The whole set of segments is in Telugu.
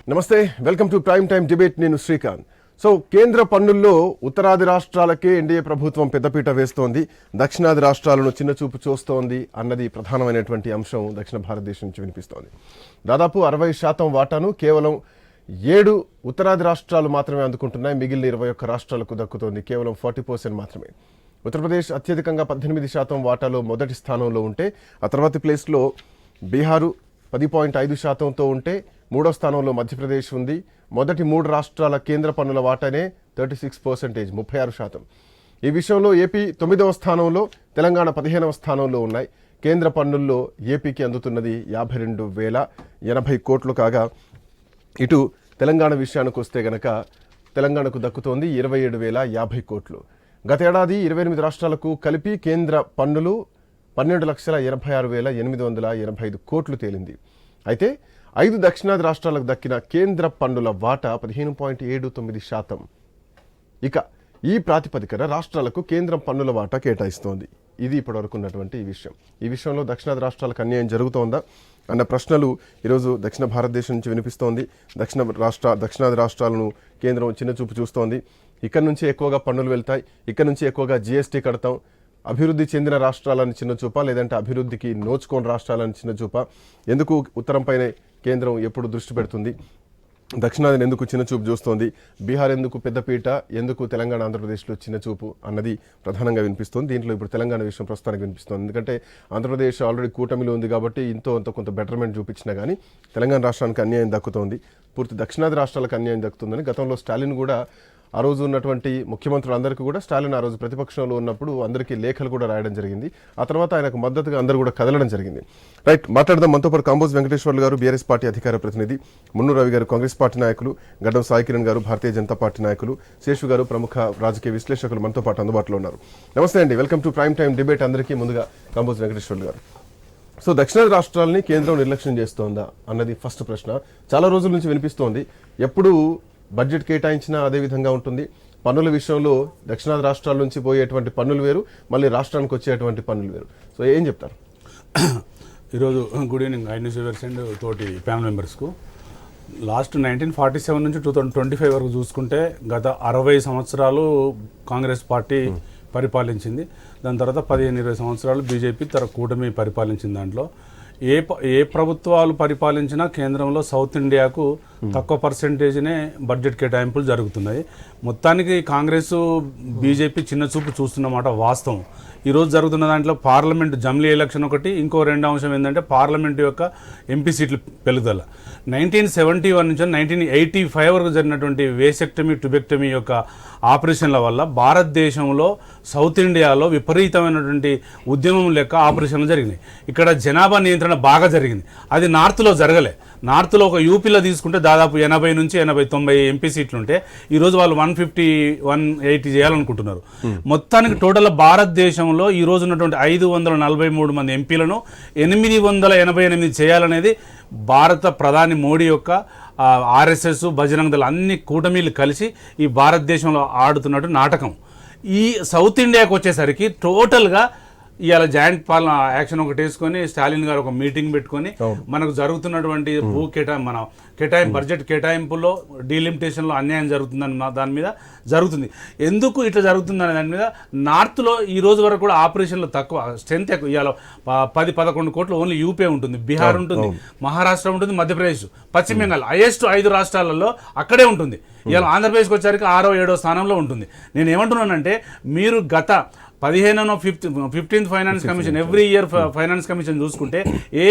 నమస్తే, welcome to prime time debate. నేను శ్రీకాంత్. సో కేంద్ర పన్నుల్లో ఉత్తరాది రాష్ట్రాలకే ఎన్డీఏ ప్రభుత్వం పెద్దపీట వేస్తోంది, దక్షిణాది రాష్ట్రాలను చిన్నచూపు చూస్తోంది అన్నది ప్రధానమైనటువంటి అంశం దక్షిణ భారతదేశం నుంచి వినిపిస్తోంది. దాదాపు 60% వాటాను కేవలం 7 ఉత్తరాది రాష్ట్రాలు మాత్రమే అందుకుంటున్నాయి. మిగిలిన 21 రాష్ట్రాలకు దక్కుతోంది. కేవలం 40% మాత్రమే. ఉత్తరప్రదేశ్ అత్యధికంగా 18% వాటాలో మొదటి స్థానంలో ఉంటే, ఆ తర్వాతి ప్లేస్లో బీహారు 10.5%తో ఉంటే, మూడో స్థానంలో మధ్యప్రదేశ్ ఉంది. మొదటి 3 రాష్ట్రాల కేంద్ర పన్నుల వాటానే 36%, 36%. ఈ విషయంలో ఏపీ 9వ స్థానంలో, తెలంగాణ 15వ స్థానంలో ఉన్నాయి. కేంద్ర పన్నుల్లో ఏపీకి అందుతున్నది 52,080 కోట్లు కాగా, ఇటు తెలంగాణ విషయానికి వస్తే గనక తెలంగాణకు దక్కుతోంది 27,050 కోట్లు. గతేడాది 28 రాష్ట్రాలకు కలిపి కేంద్ర పన్నులు 12,86,885 కోట్లు తేలింది. అయితే 5 దక్షిణాది రాష్ట్రాలకు దక్కిన కేంద్ర పన్నుల వాటా 15.79%. ఇక ఈ ప్రాతిపదికన రాష్ట్రాలకు కేంద్రం పన్నుల వాటా కేటాయిస్తోంది. ఇది ఇప్పటివరకు ఉన్నటువంటి విషయం. ఈ విషయంలో దక్షిణాది రాష్ట్రాలకు అన్యాయం జరుగుతోందా అన్న ప్రశ్నలు ఈరోజు దక్షిణ భారతదేశం నుంచి వినిపిస్తోంది. దక్షిణాది రాష్ట్రాలను కేంద్రం చిన్నచూపు చూస్తోంది. ఇక్కడ నుంచి ఎక్కువగా పన్నులు వెళ్తాయి, ఇక్కడ నుంచి ఎక్కువగా జీఎస్టీ కడతాం. అభివృద్ధి చెందిన రాష్ట్రాలను చిన్నచూప, లేదంటే అభివృద్ధికి నోచుకోని రాష్ట్రాలను చిన్నచూప? ఎందుకు ఉత్తరంపైనే కేంద్రం ఎప్పుడు దృష్టి పెడుతుంది? దక్షిణాదిని ఎందుకు చిన్నచూపు చూస్తోంది? బీహార్ ఎందుకు పెద్దపీట? ఎందుకు తెలంగాణ, ఆంధ్రప్రదేశ్లో చిన్నచూపు అన్నది ప్రధానంగా వినిపిస్తోంది. దీంట్లో ఇప్పుడు తెలంగాణ విషయం ప్రస్తుతానికి వినిపిస్తోంది. ఎందుకంటే ఆంధ్రప్రదేశ్ ఆల్రెడీ కూటమిలో ఉంది కాబట్టి కొంత బెటర్మెంట్ చూపించినా కానీ తెలంగాణ రాష్ట్రానికి అన్యాయం దక్కుతోంది. పూర్తి దక్షిణాది రాష్ట్రాలకు అన్యాయం దక్కుతుందని గతంలో స్టాలిన్ కూడా, ఆ రోజు ఉన్నటువంటి ముఖ్యమంత్రులందరికీ కూడా స్టాలిన్ ఆ రోజు ప్రతిపక్షంలో ఉన్నప్పుడు అందరికీ లేఖలు కూడా రాయడం జరిగింది. ఆ తర్వాత ఆయనకు మద్దతుగా అందరూ కూడా కదలడం జరిగింది. రైట్, మాట్లాడదాం. మనతో పాటు కాంబోజ్ వెంకటేశ్వర్లు గారు, బీఆర్ఎస్ పార్టీ అధికార ప్రతినిధి, మున్నూరు రవి గారు, కాంగ్రెస్ పార్టీ నాయకులు, గడ్డం సాయి కిరణ్ గారు, భారతీయ జనతా పార్టీ నాయకులు, శేషు గారు, ప్రముఖ రాజకీయ విశ్లేషకులు మనతో పాటు అందుబాటులో ఉన్నారు. నమస్తే అండి, welcome to prime time debate. అందరికీ ముందుగా కాంబోజ్ వెంకటేశ్వర్లు గారు. సో దక్షిణాది రాష్ట్రాలని కేంద్రం నిర్లక్ష్యం చేస్తోందా అన్నది ఫస్ట్ ప్రశ్న. చాలా రోజుల నుంచి వినిపిస్తోంది. ఎప్పుడు బడ్జెట్ కేటాయించినా అదే విధంగా ఉంటుంది. పన్నుల విషయంలో దక్షిణాది రాష్ట్రాల నుంచి పోయేటువంటి పన్నులు వేరు, మళ్ళీ రాష్ట్రానికి వచ్చేటువంటి పన్నులు వేరు. సో ఏం చెప్తారు? ఈరోజు good evening news viewers and తోటి ప్యానల్ మెంబర్స్కు. లాస్ట్ 1947 నుంచి 2025 వరకు చూసుకుంటే గత 60 సంవత్సరాలు కాంగ్రెస్ పార్టీ పరిపాలించింది. దాని తర్వాత 15-20 సంవత్సరాలు బీజేపీ కూటమి పరిపాలించింది. దాంట్లో ఏ ప్రభుత్వాలు పరిపాలించినా కేంద్రంలో సౌత్ ఇండియాకు తక్కువ పర్సెంటేజ్నే బడ్జెట్ కేటాయింపులు జరుగుతున్నాయి. మొత్తానికి కాంగ్రెస్ బీజేపీ చిన్న చూపు చూస్తున్నమాట వాస్తవం. ఈరోజు జరుగుతున్న దాంట్లో పార్లమెంట్ జమ్లీ ఎలక్షన్ ఒకటి, ఇంకో రెండో అంశం ఏంటంటే పార్లమెంట్ యొక్క ఎంపీ సీట్ల పెరుగుదల. 1971 నుంచి 1985 వరకు జరిగినటువంటి వేసెక్టమీ, ట్యూబెక్టమీ యొక్క ఆపరేషన్ల వల్ల భారతదేశంలో సౌత్ ఇండియాలో విపరీతమైనటువంటి ఉద్యమం లెక్క ఆపరేషన్లు జరిగినాయి. ఇక్కడ జనాభా నియంత్రణ బాగా జరిగింది. అది నార్త్లో జరగలే. నార్త్లో ఒక యూపీలో తీసుకుంటే దాదాపు 80 నుంచి 80-90 ఎంపీ సీట్లు ఉంటే ఈరోజు వాళ్ళు 150-180 చేయాలనుకుంటున్నారు. మొత్తానికి టోటల్ భారతదేశంలో ఈ రోజు ఉన్నటువంటి 543 మంది ఎంపీలను 888 చేయాలనేది భారత ప్రధాని మోడీ యొక్క ఆర్ఎస్ఎస్, బజరంగ్ దళ్ అన్ని కూటమీలు కలిసి ఈ భారతదేశంలో ఆడుతున్నట్టు నాటకం. ఈ సౌత్ ఇండియాకి వచ్చేసరికి టోటల్గా ఇవాళ జాయింట్ పాలన యాక్షన్ ఒకటి వేసుకొని స్టాలిన్ గారు ఒక మీటింగ్ పెట్టుకొని మనకు జరుగుతున్నటువంటి బడ్జెట్ కేటాయింపుల్లో డీలిమిటేషన్లో అన్యాయం జరుగుతుందని దాని మీద జరుగుతుంది. ఎందుకు ఇట్లా జరుగుతుందనే దాని మీద నార్త్లో ఈ రోజు వరకు కూడా ఆపరేషన్లు తక్కువ, స్ట్రెంత్ ఎక్కువ. ఇవాళ 10-11 కోట్లు ఓన్లీ యూపీ ఉంటుంది, బీహార్ ఉంటుంది, మహారాష్ట్ర ఉంటుంది, మధ్యప్రదేశ్, పశ్చిమ బెంగాల్ హైయెస్ట్ 5 రాష్ట్రాలలో అక్కడే ఉంటుంది. ఇవాళ ఆంధ్రప్రదేశ్కి వచ్చేసరికి 6వ-7వ స్థానంలో ఉంటుంది. నేను ఏమంటున్నానంటే, మీరు గత 15th finance commission, every year finance commission చూసుకుంటే, ఏ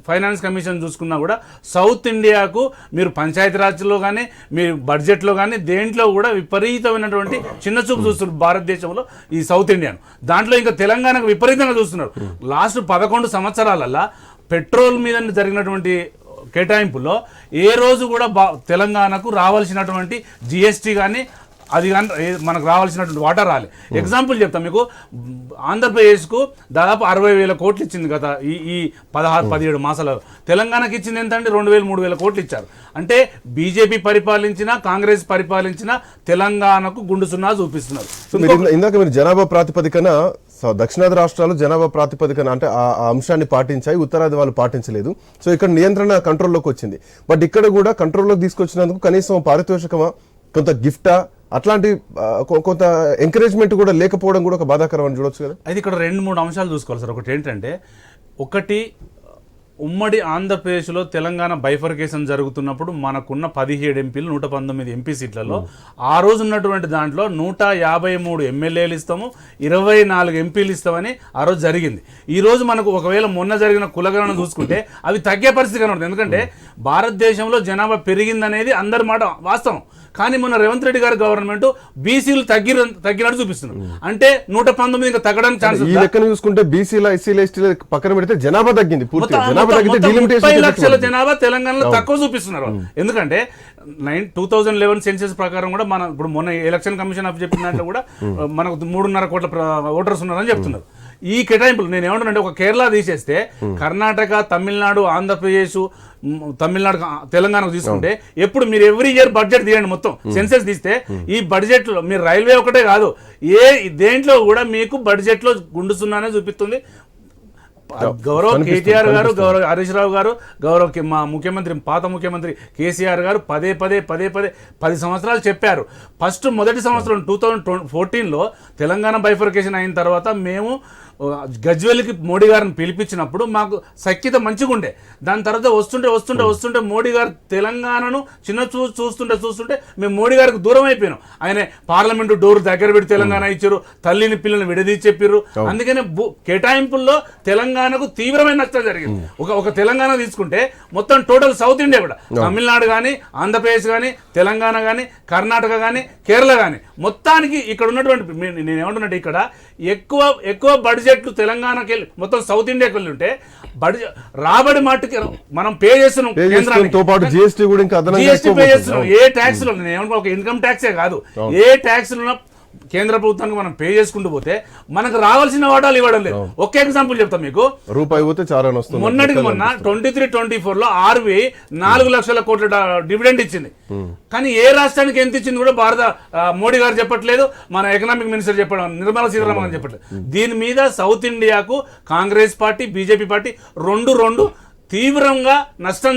ఫైనాన్స్ కమిషన్ చూసుకున్నా కూడా సౌత్ ఇండియాకు మీరు పంచాయతీరాజ్లో కానీ, మీరు బడ్జెట్లో కానీ, దేంట్లో కూడా విపరీతమైనటువంటి చిన్న చూపు చూస్తున్నారు భారతదేశంలో ఈ సౌత్ ఇండియాను. దాంట్లో ఇంకా తెలంగాణకు విపరీతంగా చూస్తున్నారు. లాస్ట్ 11 సంవత్సరాలల్లా పెట్రోల్ మీద జరిగినటువంటి కేటాయింపుల్లో ఏ రోజు కూడా తెలంగాణకు రావాల్సినటువంటి జిఎస్టీ కానీ అది కానీ మనకు రావాల్సినటువంటి వాటా రాలే. ఎగ్జాంపుల్ చెప్తాం మీకు, ఆంధ్రప్రదేశ్కు దాదాపు 60,000 కోట్లు ఇచ్చింది గత ఈ 16-17 మాసాలలో. తెలంగాణకి ఇచ్చింది ఎంతంటే 2,000-3,000 కోట్లు ఇచ్చారు. అంటే బీజేపీ పరిపాలించినా కాంగ్రెస్ పరిపాలించినా తెలంగాణకు గుండు సున్నా చూపిస్తున్నారు. ఇందాక మీరు జనాభా ప్రాతిపదికన దక్షిణాది రాష్ట్రాలు జనాభా ప్రాతిపదికన అంటే ఆ అంశాన్ని పాటించాయి, ఉత్తరాది వాళ్ళు పాటించలేదు. సో ఇక్కడ నియంత్రణ కంట్రోల్లోకి వచ్చింది. బట్ ఇక్కడ కూడా కంట్రోల్లోకి తీసుకొచ్చినందుకు కనీసం పారితోషికమా, కొంత గిఫ్టా, అట్లాంటి కొంత ఎంకరేజ్మెంట్ కూడా లేకపోవడం కూడా ఒక బాధాకరం అని చూడొచ్చు కదా. అయితే ఇక్కడ 2-3 అంశాలు చూసుకోవాలి సార్. ఒకటి ఏంటంటే, ఒకటి ఉమ్మడి ఆంధ్రప్రదేశ్లో తెలంగాణ బైఫర్కేషన్ జరుగుతున్నప్పుడు మనకున్న 17 ఎంపీలు 119 ఎంపీ సీట్లలో ఆ రోజు ఉన్నటువంటి దాంట్లో 153 ఎమ్మెల్యేలు ఇస్తాము, 24 ఎంపీలు ఇస్తామని ఆ రోజు జరిగింది. ఈ రోజు మనకు ఒకవేళ మొన్న జరిగిన కులగణన చూసుకుంటే అవి తగ్గే పరిస్థితి కనబడుతుంది. ఎందుకంటే భారతదేశంలో జనాభా పెరిగిందనేది అందరి మాట వాస్తవం. కానీ మొన్న రేవంత్ రెడ్డి గారి గవర్నమెంట్ బీసీలు తగ్గినట్టు చూపిస్తున్నారు. అంటే 119 ఇంకా తగ్గడానికి ఛాన్స్. ఈ లెక్కను చూసుకుంటే బీసీల, ఎస్సీల, ఎస్టీల పక్కన పెడితే జనాభా తగ్గింది పూర్తిగా. 30 లక్షల జనాభా తెలంగాణలో తక్కువ చూపిస్తున్నారు. ఎందుకంటే 2011 సెన్సెస్ ప్రకారం కూడా మన ఇప్పుడు మొన్న ఎలక్షన్ కమిషన్ ఆఫ్ చెప్పిన దాంట్లో కూడా మనకు 3.5 కోట్ల ఓటర్స్ ఉన్నారని చెప్తున్నారు. ఈ కేటాయింపులు నేను ఏమంటున్నానంటే, ఒక కేరళ తీసేస్తే కర్ణాటక, తమిళనాడు, ఆంధ్రప్రదేశ్, తమిళనాడు, తెలంగాణకు తీసుకుంటే ఎప్పుడు మీరు ఎవ్రీ ఇయర్ బడ్జెట్ తీయండి, మొత్తం సెన్సెస్ తీస్తే ఈ బడ్జెట్ లో మీరు రైల్వే ఒకటే కాదు, దేంట్లో కూడా మీకు బడ్జెట్ లో గుండుసున్నానే చూపిస్తుంది. గౌరవ్ కేటీఆర్ గారు, గౌరవ్ హరీష్ రావు గారు, గౌరవ్ మా ముఖ్యమంత్రి, పాత ముఖ్యమంత్రి కేసీఆర్ గారు పదే 10 సంవత్సరాలు చెప్పారు. ఫస్ట్ మొదటి సంవత్సరం 2014లో తెలంగాణ బైఫర్కేషన్ అయిన తర్వాత మేము గజ్వేల్కి మోడీ గారిని పిలిపించినప్పుడు మాకు సఖ్యత మంచిగా ఉండే. దాని తర్వాత వస్తుంటే మోడీ గారు తెలంగాణను చిన్న చూస్తుంటే మేము మోడీ గారికి దూరం అయిపోయినాం. ఆయన పార్లమెంటు డోర్ దగ్గర పెట్టి తెలంగాణ ఇచ్చారు, తల్లిని పిల్లల్ని విడదీసి చెప్పారు. అందుకనే కేటాయింపుల్లో తెలంగాణకు తీవ్రమైన నష్టం జరిగింది. ఒక తెలంగాణ తీసుకుంటే మొత్తం టోటల్ సౌత్ ఇండియా కూడా, తమిళనాడు కానీ, ఆంధ్రప్రదేశ్ కానీ, తెలంగాణ కానీ, కర్ణాటక కానీ, కేరళ కానీ, మొత్తానికి ఇక్కడ ఉన్నటువంటి నేనేమంటున్నట్టు ఇక్కడ ఎక్కువ బడ్జెట్లు తెలంగాణకి వెళ్ళి మొత్తం సౌత్ ఇండియాకి వెళ్ళి ఉంటే రాబడి మాటకి మనం పే చేస్తున్నాం. జిఎస్టీ పే చేస్తున్నాం. ఏ ట్యాక్స్ లో ఒక ఇన్కమ్ ట్యాక్సే కాదు, ఏ ట్యాక్స్ కేంద్ర ప్రభుత్వానికి మనం పే చేసుకుంటూ పోతే మనకు రావాల్సిన వాటాలు ఇవ్వడం లేదు. ఒక్క ఎగ్జాంపుల్ చెప్తాం మీకు. రూపాయి పోతే మొన్నటికి మొన్న 23-24లో RBI 4 లక్షల కోట్ల డివిడెండ్ ఇచ్చింది. కానీ ఏ రాష్ట్రానికి ఎంత ఇచ్చింది కూడా మోడీ గారు చెప్పట్లేదు, మన ఎకనామిక్ మినిస్టర్ చెప్పడం, నిర్మలా సీతారామన్ చెప్పట్లేదు. దీని మీద సౌత్ ఇండియాకు కాంగ్రెస్ పార్టీ, బీజేపీ పార్టీ రెండు తీవ్రంగా నష్టం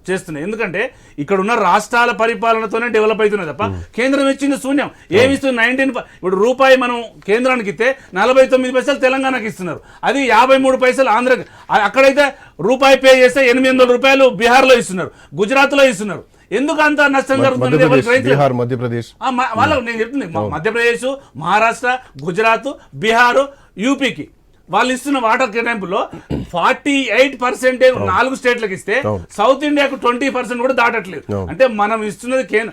చేస్తున్నాయి. ఎందుకంటే ఇక్కడ ఉన్న రాష్ట్రాల పరిపాలనతోనే డెవలప్ అవుతున్నాయి తప్ప కేంద్రం ఇచ్చింది శూన్యం. ఏమిస్తుంది? 19 ఇప్పుడు రూపాయి మనం కేంద్రానికి ఇస్తే 49 పైసలు తెలంగాణకి ఇస్తున్నారు, అది 53 పైసలు ఆంధ్రకి. అక్కడైతే రూపాయి పే చేస్తే 800 రూపాయలు బీహార్లో ఇస్తున్నారు, గుజరాత్లో ఇస్తున్నారు. ఎందుకు అంత నష్టం జరుగుతుంది? మధ్యప్రదేశ్ వాళ్ళకు నేను చెప్తుంది, మధ్యప్రదేశ్, మహారాష్ట్ర, గుజరాత్, బీహార్, యూపీకి వాళ్ళు ఇస్తున్న వాటర్ కేటాయింపులో 48% 4 స్టేట్లకు ఇస్తే సౌత్ ఇండియాకు 20% కూడా దాటట్లేదు. అంటే మనం ఇస్తున్నది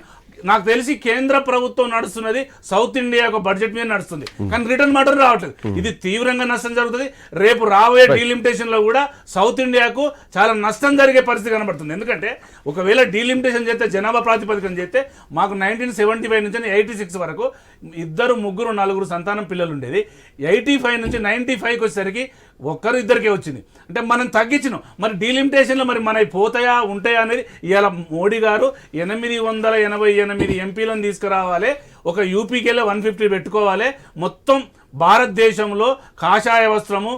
నాకు తెలిసి కేంద్ర ప్రభుత్వం నడుస్తున్నది సౌత్ ఇండియా బడ్జెట్ మీద నడుస్తుంది, కానీ రిటర్న్ మాత్రం రావట్లేదు. ఇది తీవ్రంగా నష్టం జరుగుతుంది. రేపు రాబోయే డీలిమిటేషన్ లో కూడా సౌత్ ఇండియాకు చాలా నష్టం జరిగే పరిస్థితి కనబడుతుంది. ఎందుకంటే ఒకవేళ డీలిమిటేషన్ చేస్తే, జనాభా ప్రాతిపదికన చేస్తే, మాకు 1975 నుంచి 86 వరకు 2, 3, 4 సంతానం పిల్లలు ఉండేది. 85 నుంచి 95కి వచ్చేసరికి 1-2కే వచ్చింది. అంటే మనం తగ్గించినాం. మరి డీలిమిటేషన్లో మరి మనవి పోతాయా ఉంటాయా అనేది ఇవాళ మోడీ గారు 888 ఎంపీలను తీసుకురావాలి, ఒక యూపీకి వెళ్ళి 150 పెట్టుకోవాలి, మొత్తం భారతదేశంలో కాషాయ వస్త్రము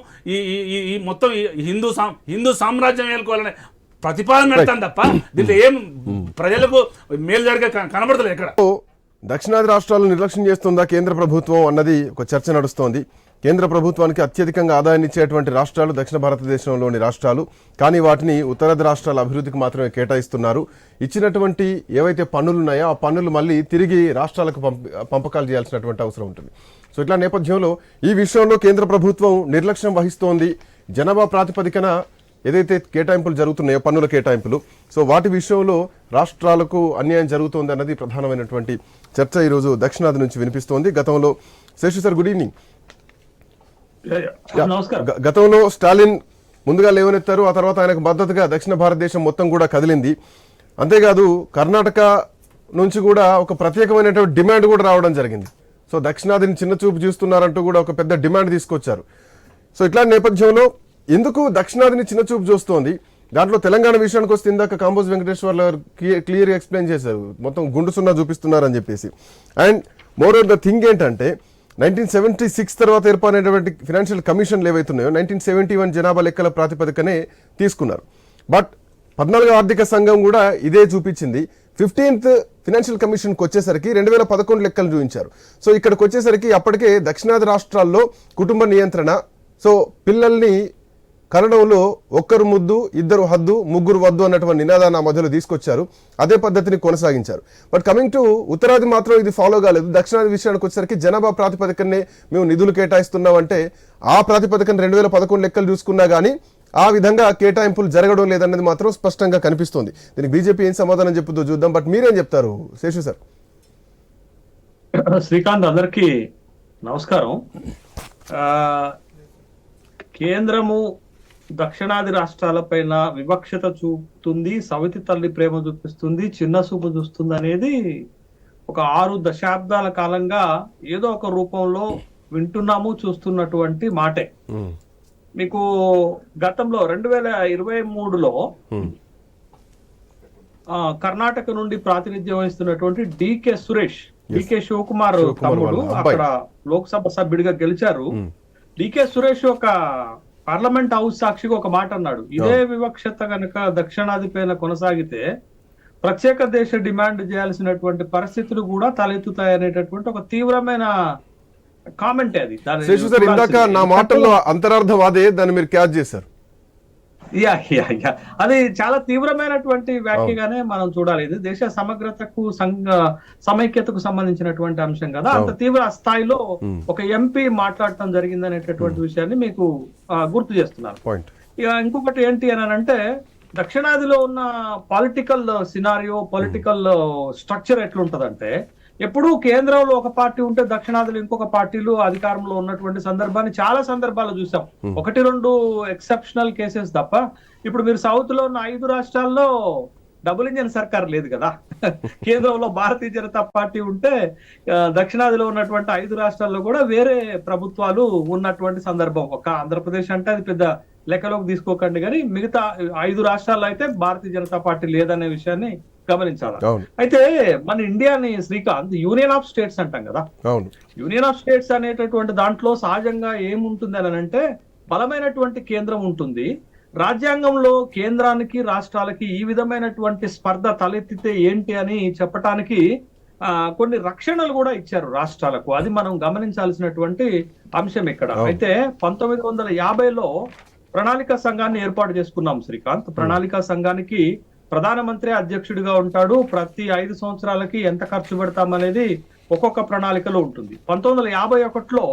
ఈ మొత్తం హిందూ సామ్రాజ్యం ఏలుకోవాలనే ప్రతిపాదన పెడతాను తప్ప దీంట్లో ఏం ప్రజలకు మేలు జరిగే కనబడతలేదు. ఎక్కడ దక్షిణాది రాష్ట్రాలను నిర్లక్ష్యం చేస్తుందా కేంద్ర ప్రభుత్వం అన్నది ఒక చర్చ నడుస్తోంది. కేంద్ర ప్రభుత్వానికి అత్యధికంగా ఆదాయాన్ని ఇచ్చేటువంటి రాష్ట్రాలు దక్షిణ భారతదేశంలోని రాష్ట్రాలు, కానీ వాటిని ఉత్తరాది రాష్ట్రాల అభివృద్ధికి మాత్రమే కేటాయిస్తున్నారు. ఇచ్చినటువంటి ఏవైతే పన్నులు ఉన్నాయో ఆ పన్నులు మళ్ళీ తిరిగి రాష్ట్రాలకు పంపకాలు చేయాల్సినటువంటి అవసరం ఉంటుంది. సో ఇట్లా నేపథ్యంలో ఈ విషయంలో కేంద్ర ప్రభుత్వం నిర్లక్ష్యం వహిస్తోంది. జనాభా ప్రాతిపదికన ఏదైతే కేటాయింపులు జరుగుతున్నాయో, పన్నుల కేటాయింపులు, సో వాటి విషయంలో రాష్ట్రాలకు అన్యాయం జరుగుతోంది అన్నది ప్రధానమైనటువంటి చర్చ ఈరోజు దక్షిణాది నుంచి వినిపిస్తోంది. గతంలో శేషు సార్, గుడ్ ఈవినింగ్. గతంలో స్టాలిన్ ముందుగా లేవనెత్తారు, ఆ తర్వాత ఆయనకు మద్దతుగా దక్షిణ భారతదేశం మొత్తం కూడా కదిలింది. అంతేకాదు కర్ణాటక నుంచి కూడా ఒక ప్రత్యేకమైనటువంటి డిమాండ్ కూడా రావడం జరిగింది. సో దక్షిణాదిని చిన్న చూపు చూస్తున్నారంటూ కూడా ఒక పెద్ద డిమాండ్ తీసుకొచ్చారు. సో ఇట్లాంటి నేపథ్యంలో ఎందుకు దక్షిణాదిని చిన్న చూపు చూస్తోంది? దాంట్లో తెలంగాణ విషయానికి వస్తే ఇందాక కాంబోజ్ వెంకటేశ్వర్ల గారు క్లియర్గా ఎక్స్ప్లెయిన్ చేశారు, మొత్తం గుండు సున్నా చూపిస్తున్నారని చెప్పేసి. And more over the thing ఏంటంటే 1976 తర్వాత ఏర్పడినటువంటి ఫినాన్షియల్ కమిషన్లు ఏవైతున్నాయో 1971 జనాభా లెక్కల ప్రాతిపదికనే తీసుకున్నారు. బట్ 14వ ఆర్థిక సంఘం కూడా ఇదే చూపించింది. 15th ఫినాన్షియల్ కమిషన్కి వచ్చేసరికి 2011 లెక్కలు చూపించారు. సో ఇక్కడికి వచ్చేసరికి అప్పటికే దక్షిణాది రాష్ట్రాల్లో కుటుంబ నియంత్రణ, సో పిల్లల్ని కన్నడంలో ఒక్కరు ముద్దు ఇద్దరు హద్దు ముగ్గురు వద్దు అన్నటువంటి నినాదాన్ని ఆ మధ్యలో తీసుకొచ్చారు. అదే పద్ధతిని కొనసాగించారు. బట్ కమింగ్ టు ఉత్తరాది మాత్రం ఇది ఫాలో కాలేదు. దక్షిణాది విషయానికి వచ్చేసరికి జనాభా ప్రాతిపదికనే మేము నిధులు కేటాయిస్తున్నామంటే ఆ ప్రాతిపదికన 2011 లెక్కలు చూసుకున్నా కానీ ఆ విధంగా కేటాయింపులు జరగడం లేదన్నది మాత్రం స్పష్టంగా కనిపిస్తోంది. దీనికి బీజేపీ ఏం సమాధానం చెప్పుదో చూద్దాం. బట్ మీరేం చెప్తారు శేషు సార్? శ్రీకాంత్, అందరికీ నమస్కారం. కేంద్రము దక్షిణాది రాష్ట్రాలపైన వివక్షత చూపుతుంది, సవితి తల్లి ప్రేమ చూపిస్తుంది, చిన్న చూపు చూస్తుంది అనేది ఒక 6 దశాబ్దాల కాలంగా ఏదో ఒక రూపంలో వింటున్నాము, చూస్తున్నటువంటి మాటే. మీకు గతంలో 2023లో కర్ణాటక నుండి ప్రాతినిధ్యం వహిస్తున్నటువంటి డికే శివకుమార్ తమ్ముడు అక్కడ లోక్సభ సభ్యుడిగా గెలిచారు. డికే సురేష్ ఒక పార్లమెంట్ హౌస్ సాక్షిగా ఒక మాట అన్నాడు. ఇదే వివక్షత గనక దక్షిణాది పైన కొనసాగితే ప్రత్యేక దేశ డిమాండ్ చేయాల్సినటువంటి పరిస్థితులు కూడా తలెత్తుతాయనేటటువంటి ఒక తీవ్రమైన కామెంట్ అది. శేషు సార్, ఇందాక నా మాటల్లో అంతరార్థం అదే, దాన్ని మీరు క్యాచ్ చేశారు. అది చాలా తీవ్రమైనటువంటి వ్యాఖ్యగానే మనం చూడాలి. ఇది దేశ సమగ్రతకు సమైక్యతకు సంబంధించినటువంటి అంశం కదా. అంత తీవ్ర స్థాయిలో ఒక ఎంపీ మాట్లాడటం జరిగింది అనేటటువంటి విషయాన్ని మీకు గుర్తు చేస్తున్నారు. ఇక ఇంకొకటి ఏంటి అని అంటే, దక్షిణాదిలో ఉన్న పొలిటికల్ సినారియో, పొలిటికల్ స్ట్రక్చర్ ఎట్లుంటదంటే, ఎప్పుడూ కేంద్రంలో ఒక పార్టీ ఉంటే దక్షిణాదిలో ఇంకొక పార్టీలు అధికారంలో ఉన్నటువంటి సందర్భాన్ని చాలా సందర్భాలు చూసాం. 1-2 ఎక్సెప్షనల్ కేసెస్ తప్ప ఇప్పుడు మీరు సౌత్ లో ఉన్న 5 రాష్ట్రాల్లో డబుల్ ఇంజన్ సర్కార్ లేదు కదా. కేంద్రంలో భారతీయ జనతా పార్టీ ఉంటే దక్షిణాదిలో ఉన్నటువంటి 5 రాష్ట్రాల్లో కూడా వేరే ప్రభుత్వాలు ఉన్నటువంటి సందర్భం. ఒక ఆంధ్రప్రదేశ్ అంటే అది పెద్ద లెక్కలోకి తీసుకోకండి, కానీ మిగతా 5 రాష్ట్రాల్లో అయితే భారతీయ జనతా పార్టీ లేదనే విషయాన్ని గమనించాలి. అయితే మన ఇండియాని శ్రీకాంత్ యూనియన్ ఆఫ్ స్టేట్స్ అంటాం కదా. యూనియన్ ఆఫ్ స్టేట్స్ అనేటటువంటి దాంట్లో సహజంగా ఏముంటుంది అని అంటే, బలమైనటువంటి కేంద్రం ఉంటుంది. రాజ్యాంగంలో కేంద్రానికి రాష్ట్రాలకి ఈ విధమైనటువంటి స్పర్ధ తలెత్తితే ఏంటి అని చెప్పటానికి కొన్ని రక్షణలు కూడా ఇచ్చారు రాష్ట్రాలకు. అది మనం గమనించాల్సినటువంటి అంశం ఇక్కడ. అయితే 1950లో ప్రణాళిక సంఘాన్ని ఏర్పాటు చేసుకున్నాం శ్రీకాంత్. ప్రణాళిక సంఘానికి ప్రధానమంత్రి అధ్యక్షుడిగా ఉంటాడు. ప్రతి 5 సంవత్సరాలకి ఎంత ఖర్చు పెడతామనేది ఒక్కొక్క ప్రణాళికలో ఉంటుంది. 1951లో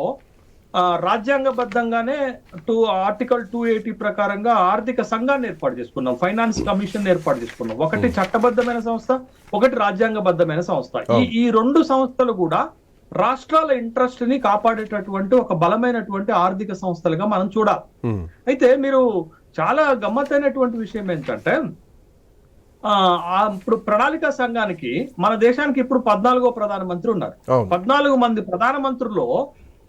రాజ్యాంగబద్ధంగానే ఆర్టికల్ 280 ప్రకారంగా ఆర్థిక సంఘాన్ని ఏర్పాటు చేసుకున్నాం, ఫైనాన్స్ కమిషన్ ఏర్పాటు చేసుకున్నాం. ఒకటి చట్టబద్ధమైన సంస్థ, ఒకటి రాజ్యాంగబద్ధమైన సంస్థ. ఈ 2 సంస్థలు కూడా రాష్ట్రాల ఇంట్రెస్ట్ ని కాపాడేటటువంటి ఒక బలమైనటువంటి ఆర్థిక సంస్థలుగా మనం చూడాలి. అయితే మీరు చాలా గమ్మత్తైనటువంటి విషయం ఏంటంటే, ఇప్పుడు ప్రణాళిక సంఘానికి మన దేశానికి ఇప్పుడు 14వ ప్రధానమంత్రి ఉన్నారు. 14 మంది ప్రధానమంత్రుల్లో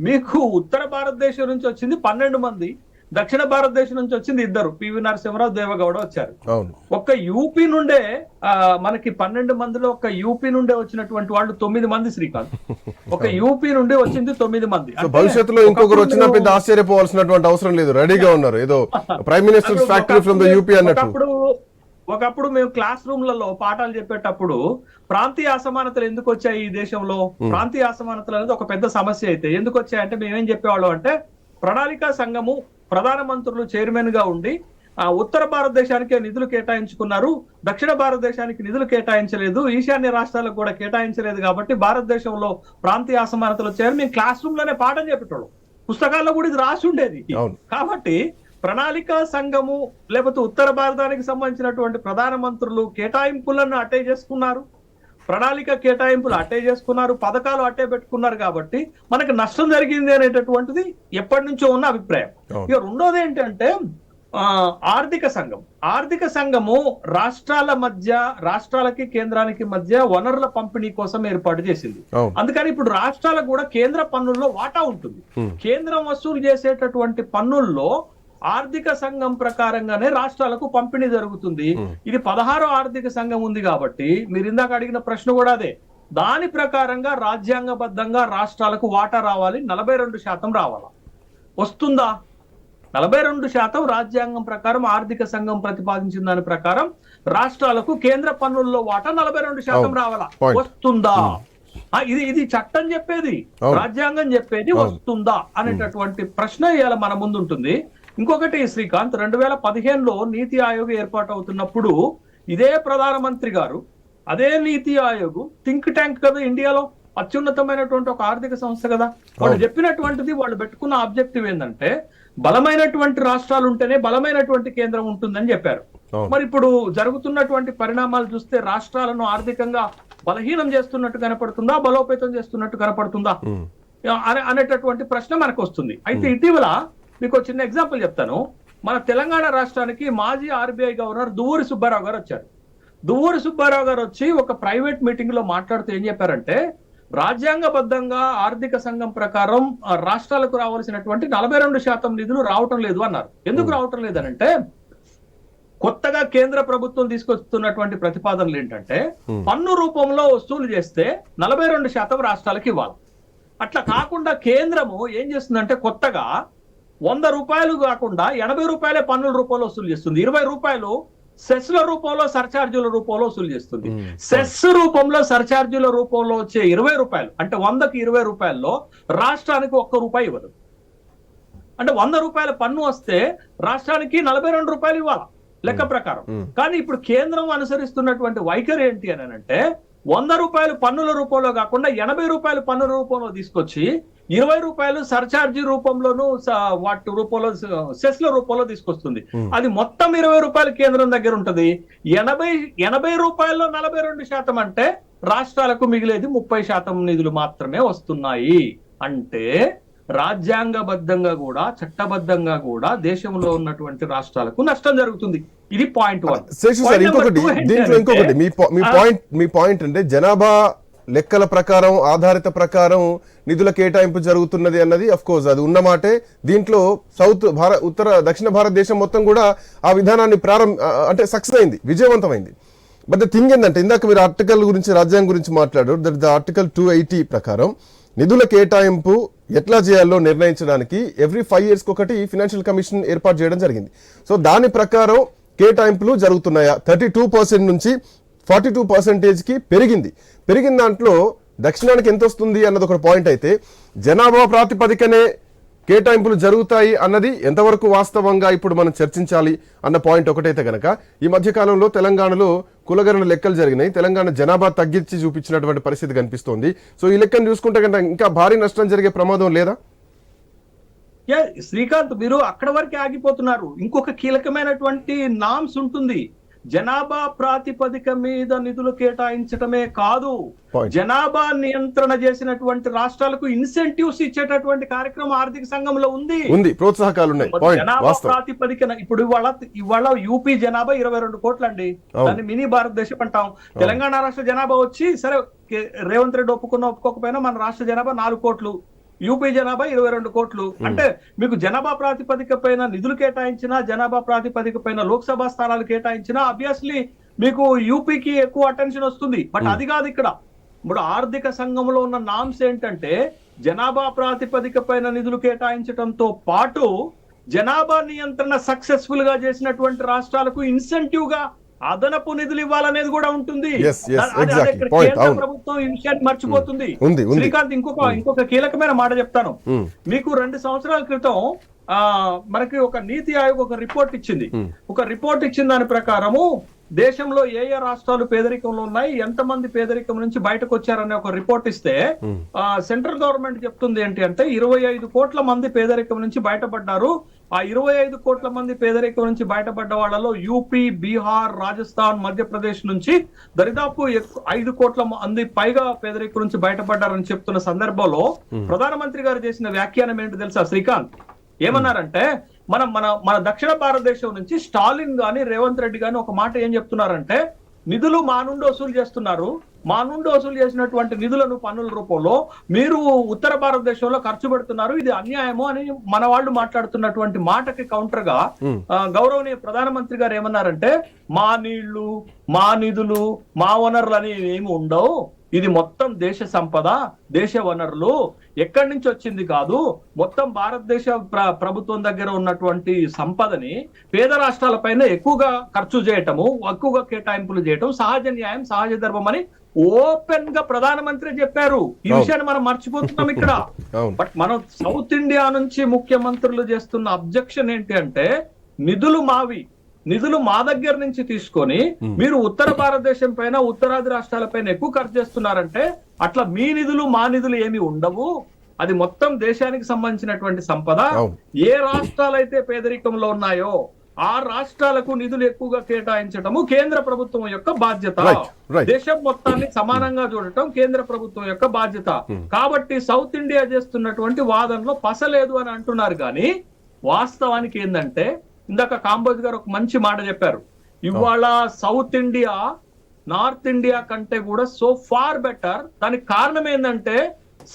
మీకు ఉత్తర భారతదేశం నుంచి వచ్చింది 12 మంది, దక్షిణ భారతదేశం నుంచి వచ్చింది 2, పివి నరసింహరావు, దేవగౌడ వచ్చారు. ఒక్క యూపీ నుండే మనకి 12 మందిలో ఒక్క యూపీ నుండే వచ్చినటువంటి వాళ్ళు 9 మంది శ్రీకాంత్. ఒక యూపీ నుండి వచ్చింది 9 మంది. భవిష్యత్తులో ఇంకొకరు వచ్చినా పెద్ద ఆశ్చర్యపోవాల్సినటువంటి అవసరం లేదు, రెడీగా ఉన్నారు. ఏదో prime minister factory from the UP అన్నట్టు. ఒకప్పుడు మేము క్లాస్ రూమ్లలో పాఠాలు చెప్పేటప్పుడు ప్రాంతీయ అసమానతలు ఎందుకు వచ్చాయి ఈ దేశంలో, ప్రాంతీయ అసమానతలు అనేది ఒక పెద్ద సమస్య. అయితే ఎందుకు వచ్చాయంటే మేమేం చెప్పేవాళ్ళం అంటే, ప్రణాళికా సంఘము ప్రధానమంత్రులు చైర్మన్ గా ఉండి ఉత్తర భారతదేశానికే నిధులు కేటాయించుకున్నారు, దక్షిణ భారతదేశానికి నిధులు కేటాయించలేదు, ఈశాన్య రాష్ట్రాలకు కూడా కేటాయించలేదు, కాబట్టి భారతదేశంలో ప్రాంతీయ అసమానతలు వచ్చాయని మేము క్లాస్ రూమ్ లోనే పాఠం చెప్పేటోళ్ళం. పుస్తకాల్లో కూడా ఇది రాసి ఉండేది. కాబట్టి ప్రణాళికా సంఘము లేకపోతే ఉత్తర భారతానికి సంబంధించినటువంటి ప్రధానమంత్రులు కేటాయింపులను అట్టే చేసుకున్నారు, ప్రణాళిక కేటాయింపులు అట్టే చేసుకున్నారు, పథకాలు అట్టే పెట్టుకున్నారు. కాబట్టి మనకు నష్టం జరిగింది అనేటటువంటిది ఎప్పటి నుంచో ఉన్న అభిప్రాయం. ఇక రెండోది ఏంటంటే ఆర్థిక సంఘము రాష్ట్రాల మధ్య, రాష్ట్రాలకి కేంద్రానికి మధ్య వనరుల పంపిణీ కోసం ఏర్పాటు చేసింది. అందుకని ఇప్పుడు రాష్ట్రాలకు కూడా కేంద్ర పన్నుల్లో వాటా ఉంటుంది. కేంద్రం వసూలు చేసేటటువంటి పన్నుల్లో ఆర్థిక సంఘం ప్రకారంగానే రాష్ట్రాలకు పంపిణీ జరుగుతుంది. ఇది 16వ ఆర్థిక సంఘం ఉంది కాబట్టి మీరు ఇందాక అడిగిన ప్రశ్న కూడా అదే. దాని ప్రకారంగా రాజ్యాంగబద్ధంగా రాష్ట్రాలకు వాటా రావాలి, 42% రావాలా? వస్తుందా? 42% రాజ్యాంగం ప్రకారం ఆర్థిక సంఘం ప్రతిపాదించిన దాని ప్రకారం రాష్ట్రాలకు కేంద్ర పన్నుల్లో వాటా 42% రావాలా? వస్తుందా? ఇది చట్టం చెప్పేది, రాజ్యాంగం చెప్పేది వస్తుందా అనేటటువంటి ప్రశ్న ఇవాళ మన ముందు ఉంటుంది. ఇంకొకటి శ్రీకాంత్, 2015లో నీతి ఆయోగ్ ఏర్పాటు అవుతున్నప్పుడు ఇదే ప్రధానమంత్రి గారు, అదే నీతి ఆయోగ్ థింక్ ట్యాంక్ కదా, ఇండియాలో అత్యున్నతమైనటువంటి ఒక ఆర్థిక సంస్థ కదా, వాళ్ళు చెప్పినటువంటిది, వాళ్ళు పెట్టుకున్న ఆబ్జెక్టివ్ ఏంటంటే బలమైనటువంటి రాష్ట్రాలు ఉంటేనే బలమైనటువంటి కేంద్రం ఉంటుందని చెప్పారు. మరి ఇప్పుడు జరుగుతున్నటువంటి పరిణామాలు చూస్తే రాష్ట్రాలను ఆర్థికంగా బలహీనం చేస్తున్నట్టు కనపడుతుందా, బలోపేతం చేస్తున్నట్టు కనపడుతుందా అనేటటువంటి ప్రశ్న మనకు వస్తుంది. అయితే ఇటీవల మీకు చిన్న ఎగ్జాంపుల్ చెప్తాను. మన తెలంగాణ రాష్ట్రానికి మాజీ ఆర్బీఐ గవర్నర్ దువ్వూరి సుబ్బారావు గారు వచ్చారు. దువ్వూరి సుబ్బారావు గారు వచ్చి ఒక ప్రైవేట్ మీటింగ్ లో మాట్లాడుతూ ఏం చెప్పారంటే, రాజ్యాంగబద్ధంగా ఆర్థిక సంఘం ప్రకారం రాష్ట్రాలకు రావాల్సినటువంటి 42% నిధులు రావటం లేదు అన్నారు. ఎందుకు రావటం లేదనంటే, కొత్తగా కేంద్ర ప్రభుత్వం తీసుకొస్తున్నటువంటి ప్రతిపాదనలు ఏంటంటే, పన్ను రూపంలో వసూలు చేస్తే 42% రాష్ట్రాలకు ఇవ్వాలి. అట్లా కాకుండా కేంద్రము ఏం చేస్తుందంటే, కొత్తగా 100 రూపాయలు కాకుండా 80 రూపాయలే పన్నుల రూపంలో వసూలు చేస్తుంది. 20 రూపాయలు సెస్ల రూపంలో, సర్చార్జీల రూపంలో వసూలు చేస్తుంది. సెస్ రూపంలో, సర్చార్జీల రూపంలో వచ్చే 20 రూపాయలు అంటే 100కి 20 రూపాయల్లో రాష్ట్రానికి 1 రూపాయి ఇవ్వదు. అంటే 100 రూపాయల పన్ను వస్తే రాష్ట్రానికి 42 రూపాయలు ఇవ్వాలి లెక్క ప్రకారం. కానీ ఇప్పుడు కేంద్రం అనుసరిస్తున్నటువంటి వైఖరి ఏంటి అని అంటే, 100 రూపాయలు పన్నుల రూపంలో కాకుండా 80 రూపాయలు పన్నుల రూపంలో తీసుకొచ్చి 20 రూపాయలు సర్చార్జీ రూపంలోను, వాటి రూపంలో, సెస్ల రూపంలో తీసుకొస్తుంది. అది మొత్తం 20 రూపాయలు కేంద్రం దగ్గర ఉంటది. 80 రూపాయల్లో 42% అంటే రాష్ట్రాలకు మిగిలేది 30% నిధులు మాత్రమే వస్తున్నాయి. అంటే రాజ్యాంగబద్ధంగా కూడా, చట్టబద్ధంగా కూడా దేశంలో ఉన్నటువంటి రాష్ట్రాలకు నష్టం జరుగుతుంది. ఇది పాయింట్ 1. శేషు సార్, ఇంకొకటి మీ పాయింట్ అంటే, జనాభా లెక్కల ప్రకారం, ఆధారిత ప్రకారం నిధుల కేటాయింపు జరుగుతున్నది అన్నది అఫ్ కోర్స్ అది ఉన్నమాటే. దీంట్లో దక్షిణ భారతదేశం మొత్తం కూడా ఆ విధానాన్ని అంటే సక్సెస్ అయింది, విజయవంతమైంది. బట్ ద థింగ్ ఏంటంటే, ఇందాక మీరు ఆర్టికల్ గురించి, రాజ్యాంగం గురించి మాట్లాడారు. దట్ ద ఆర్టికల్ 280 ప్రకారం నిధుల కేటాయింపు ఎట్లా చేయాలో నిర్ణయించడానికి ఎవ్రీ 5 years ఒకటి ఫైనాన్షియల్ కమిషన్ ఏర్పాటు చేయడం జరిగింది. సో దాని ప్రకారం కేటాయింపులు జరుగుతున్నాయా? 32% నుంచి 42%కి పెరిగిన దాంట్లో దక్షిణానికి ఎంత వస్తుంది అన్నది ఒక పాయింట్ అయితే, జనాభా ప్రాతిపదికనే కేటాయింపులు జరుగుతాయి అన్నది ఎంతవరకు వాస్తవంగా ఇప్పుడు మనం చర్చించాలి అన్న పాయింట్ ఒకటైతే గనక, ఈ మధ్య కాలంలో తెలంగాణలో కులగణన లెక్కలు జరిగినాయి. తెలంగాణ జనాభా తగ్గించి చూపించినటువంటి పరిస్థితి కనిపిస్తోంది. సో ఈ లెక్కను చూసుకుంటే కనుక ఇంకా భారీ నష్టం జరిగే ప్రమాదం లేదా? శ్రీకాంత్, మీరు అక్కడ వరకే ఆగిపోతున్నారు. ఇంకొక కీలకమైనటువంటి నామ్స్ ఉంటుంది. జనాభా ప్రాతిపదిక మీద నిధులు కేటాయించడమే కాదు, జనాభా నియంత్రణ చేసినటువంటి రాష్ట్రాలకు ఇన్సెంటివ్స్ ఇచ్చేటటువంటి కార్యక్రమం ఆర్థిక సంఘంలో ఉంది. ప్రోత్సాహకాలు ఉన్నాయి. జనాభా ప్రాతిపదికన ఇప్పుడు ఇవాళ యూపీ జనాభా 22 కోట్లు అండి. దాన్ని మినీ భారతదేశం అంటాం. తెలంగాణ రాష్ట్ర జనాభా వచ్చి, సరే రేవంత్ రెడ్డి ఒప్పుకోకపోయినా మన రాష్ట్ర జనాభా 4 కోట్లు, యూపీ జనాభా 22 కోట్లు. అంటే మీకు జనాభా ప్రాతిపదిక పైన నిధులు కేటాయించినా, జనాభా ప్రాతిపదిక పైన లోక్సభ స్థానాలు కేటాయించినా ఆబ్వియస్లీ మీకు యూపీకి ఎక్కువ అటెన్షన్ వస్తుంది. బట్ అది కాదు ఇక్కడ. ఇప్పుడు ఆర్థిక సంఘంలో ఉన్న నామ్స్ ఏంటంటే, జనాభా ప్రాతిపదిక పైన నిధులు కేటాయించడంతో పాటు జనాభా నియంత్రణ సక్సెస్ఫుల్ గా చేసినటువంటి రాష్ట్రాలకు ఇన్సెంటివ్ గా అదనపు నిధులు ఇవ్వాలనేది కూడా ఉంటుంది. కేంద్ర ప్రభుత్వం ఈ విషయాన్ని మర్చిపోతుంది. శ్రీకాంత్, ఇంకొక కీలకమైన మాట చెప్తాను మీకు. 2 సంవత్సరాల క్రితం మనకి ఒక నీతి ఆయోగ్ ఒక రిపోర్ట్ ఇచ్చింది. ఇచ్చిన దాని ప్రకారము దేశంలో ఏ రాష్ట్రాలు పేదరికంలో ఉన్నాయి, ఎంతమంది పేదరికం నుంచి బయటకు వచ్చారనే ఒక రిపోర్ట్ ఇస్తే, సెంట్రల్ గవర్నమెంట్ చెప్తుంది ఏంటి అంటే 25 కోట్ల మంది పేదరికం నుంచి బయటపడ్డారు. ఆ 25 కోట్ల మంది పేదరికం నుంచి బయటపడ్డ వాళ్ళలో యూపీ, బీహార్, రాజస్థాన్, మధ్యప్రదేశ్ నుంచి దరిదాపు 5 కోట్ల మంది పైగా పేదరికం నుంచి బయటపడ్డారని చెప్తున్న సందర్భంలో ప్రధానమంత్రి గారు చేసిన వ్యాఖ్యానం ఏంటి తెలుసా శ్రీకాంత్? ఏమన్నారంటే, మన దక్షిణ భారతదేశం నుంచి స్టాలిన్ గాని, రేవంత్ రెడ్డి గాని ఒక మాట ఏం చెప్తున్నారంటే, నిధులు మా నుండి వసూలు చేస్తున్నారు, మా నుండి వసూలు చేసినటువంటి నిధులను పన్నుల రూపంలో మీరు ఉత్తర భారతదేశంలో ఖర్చు పెడుతున్నారు, ఇది అన్యాయము అని మన వాళ్ళు మాట్లాడుతున్నటువంటి మాటకి కౌంటర్ గా గౌరవనీయ ప్రధానమంత్రి గారు ఏమన్నారంటే, మా నీళ్లు, మా నిధులు, మా వనరులు అని ఏమి ఉండవు, ఇది మొత్తం దేశ సంపద, దేశ వనరులు ఎక్కడి నుంచి వచ్చింది కాదు, మొత్తం భారతదేశ ప్రభుత్వం దగ్గర ఉన్నటువంటి సంపదని పేద రాష్ట్రాలపైన ఎక్కువగా ఖర్చు చేయటము, ఎక్కువగా కేటాయింపులు చేయటం సహజ న్యాయం, సహజ ధర్మం అని ఓపెన్ గా ప్రధానమంత్రి చెప్పారు. ఈ విషయాన్ని మనం మర్చిపోతున్నాం ఇక్కడ. బట్ మనం సౌత్ ఇండియా నుంచి ముఖ్యమంత్రులు చేస్తున్న అబ్జెక్షన్ ఏంటి అంటే, నిధులు మా దగ్గర నుంచి తీసుకొని మీరు ఉత్తర భారతదేశం పైన, ఉత్తరాది రాష్ట్రాల పైన ఎక్కువ ఖర్చు చేస్తున్నారంటే, అట్లా మీ నిధులు మా నిధులు ఏమి ఉండవు, అది మొత్తం దేశానికి సంబంధించినటువంటి సంపద. ఏ రాష్ట్రాలైతే పేదరికంలో ఉన్నాయో ఆ రాష్ట్రాలకు నిధులు ఎక్కువగా కేటాయించడము కేంద్ర ప్రభుత్వం యొక్క బాధ్యత. దేశం మొత్తాన్ని సమానంగా చూడటం కేంద్ర ప్రభుత్వం యొక్క బాధ్యత. కాబట్టి సౌత్ ఇండియా చేస్తున్నటువంటి వాదనలో పసలేదు అని అంటున్నారు. కానీ వాస్తవానికి ఏంటంటే, ఇందాక కాంబోజ్ గారు ఒక మంచి మాట చెప్పారు. ఇవాళ సౌత్ ఇండియా నార్త్ ఇండియా కంటే కూడా సో ఫార్ బెటర్. దానికి కారణం ఏంటంటే,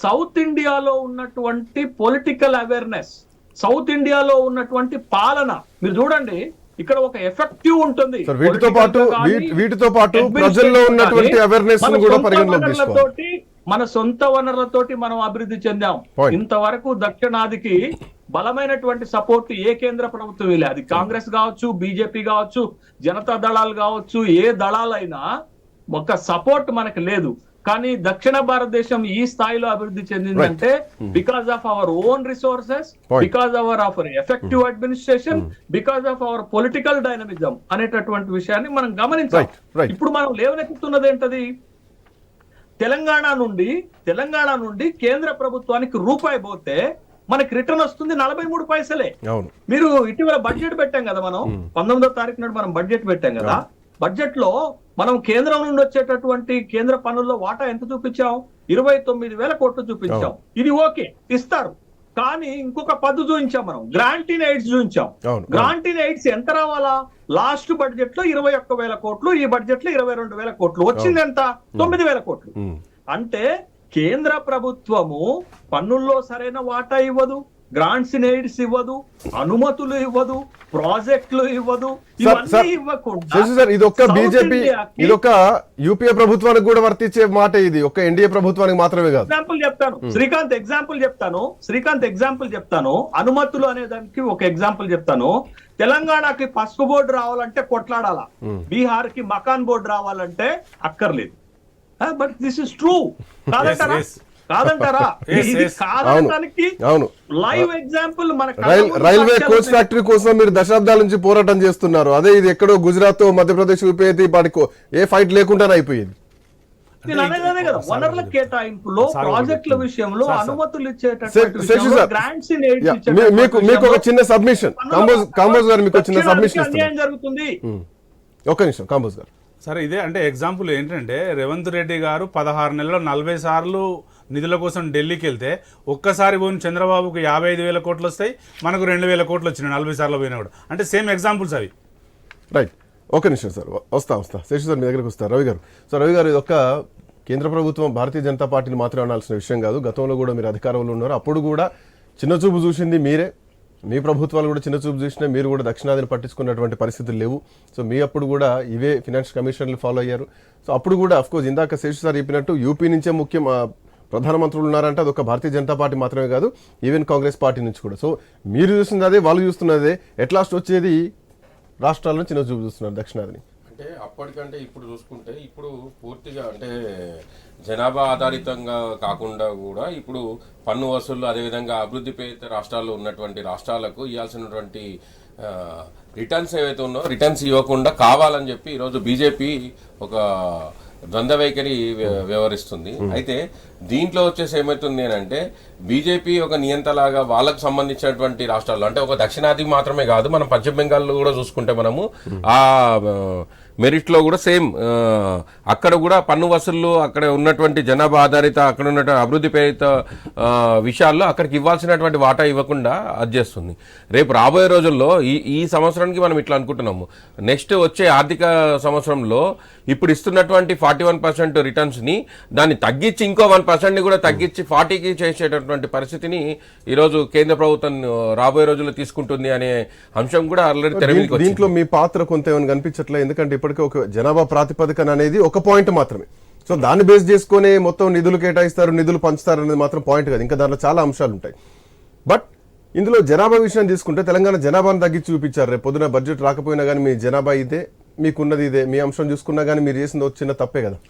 సౌత్ ఇండియాలో ఉన్నటువంటి పొలిటికల్ అవేర్నెస్, సౌత్ ఇండియాలో ఉన్నటువంటి పాలన. మీరు చూడండి, ఇక్కడ ఒక ఎఫెక్టివ్ ఉంటుంది. వీటితో పాటు ప్రజల్లో ఉన్నటువంటి అవేర్నెస్ కూడా పరిగణలోకి తీసుకోవాలి. మన సొంత వనరులతోటి మనం అభివృద్ధి చెందాం. ఇంతవరకు దక్షిణాదికి బలమైనటువంటి సపోర్ట్ ఏ కేంద్ర ప్రభుత్వం లేదు. అది కాంగ్రెస్ కావచ్చు, బీజేపీ కావచ్చు, జనతా దళాలు కావచ్చు, ఏ దళాలైనా ఒక సపోర్ట్ మనకు లేదు. కానీ దక్షిణ భారతదేశం ఈ స్థాయిలో అభివృద్ధి చెందిందంటే because of our own resources, because our effective administration, because of our political dynamism అనేటటువంటి విషయాన్ని మనం గమనించాలి. ఇప్పుడు మనం లేవనెత్తుతున్నది ఏంటది, తెలంగాణ నుండి కేంద్ర ప్రభుత్వానికి రూపాయి పోతే మనకి రిటర్న్ వస్తుంది 43 పైసలే. మీరు ఇటీవల బడ్జెట్ పెట్టాం కదా, మనం 19వ తారీఖు నాడు మనం బడ్జెట్ పెట్టాం కదా. బడ్జెట్ లో మనం కేంద్రం నుండి వచ్చేటటువంటి కేంద్ర పన్నుల్లో వాటా ఎంత చూపించాం? 29,000 కోట్లు చూపించాం. ఇది ఓకే, ఇస్తారు. కానీ ఇంకొక పద్దు చూపించాం మనం, గ్రాంట్ ఇన్ ఎయిడ్స్ చూపించాం. గ్రాంట్ ఇన్ ఎయిడ్స్ ఎంత రావాలా? లాస్ట్ బడ్జెట్ లో 21,000 కోట్లు, ఈ బడ్జెట్ లో 22,000 కోట్లు. వచ్చింది ఎంత? 9,000 కోట్లు. అంటే కేంద్ర ప్రభుత్వము పన్నుల్లో సరైన వాటా ఇవ్వదు, గ్రాంట్స్ ఇన్ ఎయిడ్స్ ఇవ్వదు, అనుమతులు ఇవ్వదు, ప్రాజెక్టులు ఇవ్వదు, ఇవన్నీ ఇవ్వకుండా ఇది ఒక్క బీజేపీ, ఇది ఒక యూపీఏ ప్రభుత్వానికి కూడా వర్తించే మాట. ఇది ఒక ఎన్డీఏ ప్రభుత్వానికి మాత్రమే కాదు. ఎగ్జాంపుల్ చెప్తాను, శ్రీకాంత్ ఎగ్జాంపుల్ చెప్తాను. అనుమతులు అనే దానికి ఒక ఎగ్జాంపుల్ చెప్తాను. తెలంగాణకి పసుపు బోర్డు రావాలంటే కొట్లాడాలా, బీహార్ కి మకాన్ బోర్డు రావాలంటే అక్కర్లేదు. But this is true. కాదంటారా? Live example railway coach factory కోసం మీరు దశాబ్దాల నుంచి పోరాటం చేస్తున్నారు. అదే ఇది ఎక్కడో గుజరాత్, మధ్యప్రదేశ్ ఉపయోగించి వాటికి ఏ ఫైట్ లేకుండా అయిపోయింది. వనరుల కేటాయింపులో, ప్రాజెక్టుల విషయంలో, అనుమతులు మీకు ఒక చిన్న సబ్మిషన్, కాంబోజ్ గారు మీకు చిన్న సబ్మిషన్ జరుగుతుంది. ఒక్క నిమిషం కాంబోజ్ గారు. సరే, ఇదే అంటే ఎగ్జాంపుల్ ఏంటంటే, రేవంత్ రెడ్డి గారు 16 నెలల్లో 40 సార్లు నిధుల కోసం ఢిల్లీకి వెళ్తే, ఒక్కసారి పోయిన చంద్రబాబుకు 55,000 కోట్లు వస్తాయి, మనకు 2,000 కోట్లు వచ్చినాయి 40 సార్లు పోయినా కూడా. అంటే సేమ్ ఎగ్జాంపుల్స్ అవి. రైట్, ఒక నిమిషం సార్, వస్తా శేషు సార్ మీ దగ్గరకు వస్తారు. రవి గారు, సార్ రవి గారు, ఇది ఒక కేంద్ర ప్రభుత్వం భారతీయ జనతా పార్టీని మాత్రం అనాల్సిన విషయం కాదు. గతంలో కూడా మీరు అధికారంలో ఉన్నారు, అప్పుడు కూడా చిన్నచూపు చూసింది మీరే. మీ ప్రభుత్వాలు కూడా చిన్న చూపు చూసినా మీరు కూడా దక్షిణాదిని పట్టించుకున్నటువంటి పరిస్థితులు లేవు. సో మీ అప్పుడు కూడా ఇవే ఫినాన్స్ కమిషనర్లు ఫాలో అయ్యారు. సో అప్పుడు కూడా అఫ్కోర్స్ ఇందాక శేషు సార్ చెప్పినట్టు యూపీ నుంచే ముఖ్యం ప్రధానమంత్రులు ఉన్నారంటే అది ఒక భారతీయ జనతా పార్టీ మాత్రమే కాదు, ఈవెన్ కాంగ్రెస్ పార్టీ నుంచి కూడా. సో మీరు చూస్తున్నది అదే, వాళ్ళు చూస్తున్నదే. ఎట్లాస్ట్ వచ్చేది రాష్ట్రాలను చిన్న చూపు చూస్తున్నారు దక్షిణాదిని. అంటే అప్పటికంటే ఇప్పుడు చూసుకుంటే ఇప్పుడు పూర్తిగా అంటే జనాభా ఆధారితంగా కాకుండా కూడా ఇప్పుడు పన్ను వసూళ్లు, అదేవిధంగా అభివృద్ధి పేద రాష్ట్రాల్లో ఉన్నటువంటి రాష్ట్రాలకు ఇవ్వాల్సినటువంటి రిటర్న్స్ ఏవైతే ఉన్నో రిటర్న్స్ ఇవ్వకుండా కావాలని చెప్పి ఈరోజు బీజేపీ ఒక ద్వంద్వ వైఖరి వ్యవహరిస్తుంది. అయితే దీంట్లో వచ్చేసి ఏమవుతుంది అని అంటే, బీజేపీ ఒక నియంతలాగా వాళ్ళకు సంబంధించినటువంటి రాష్ట్రాల్లో, అంటే ఒక దక్షిణాది మాత్రమే కాదు, మనం పశ్చిమ బెంగాల్లో కూడా చూసుకుంటే మనము ఆ మెరిట్ లో కూడా సేమ్ అక్కడ కూడా పన్ను వసూళ్లు, అక్కడ ఉన్నటువంటి జనాభా ఆధారిత, అక్కడ ఉన్నటువంటి అభివృద్ధి పేరిత విషయాల్లో అక్కడికి ఇవ్వాల్సినటువంటి వాటా ఇవ్వకుండా అది చేస్తుంది. రేపు రాబోయే రోజుల్లో ఈ సంవత్సరానికి మనం ఇట్లా అనుకుంటున్నాము, నెక్స్ట్ వచ్చే ఆర్థిక సంవత్సరంలో ఇప్పుడు ఇస్తున్నటువంటి 41% రిటర్న్స్ ని దాన్ని తగ్గించి ఇంకో 1% ని కూడా తగ్గించి 40కి చేసేటటువంటి పరిస్థితిని ఈరోజు కేంద్ర ప్రభుత్వం రాబోయే రోజుల్లో తీసుకుంటుంది అనే అంశం కూడా ఆల్రెడీ తెరమీదకి వచ్చింది. దీంట్లో మీ పాత్ర కొంత ఏమైనా కనిపించట్లేదు, ఎందుకంటే ఇప్పటికే ఒక జనాభా ప్రాతిపదికన అనేది ఒక పాయింట్ మాత్రమే. సో దాన్ని బేస్ చేసుకునే మొత్తం నిధులు కేటాయిస్తారు, నిధులు పంచుతారు అనేది మాత్రం పాయింట్ కాదు. ఇంకా దాంట్లో చాలా అంశాలు ఉంటాయి. బట్ ఇందులో జనాభా విషయం తీసుకుంటే తెలంగాణ జనాభాను తగ్గించి చూపించారు. రేపు పొద్దున బడ్జెట్ రాకపోయినా కానీ మీ జనాభా ఇదే, మీకున్నది ఇదే, మీ అంశం చూసుకున్నా కానీ మీరు చేసింది ఒక చిన్న తప్పే కదా.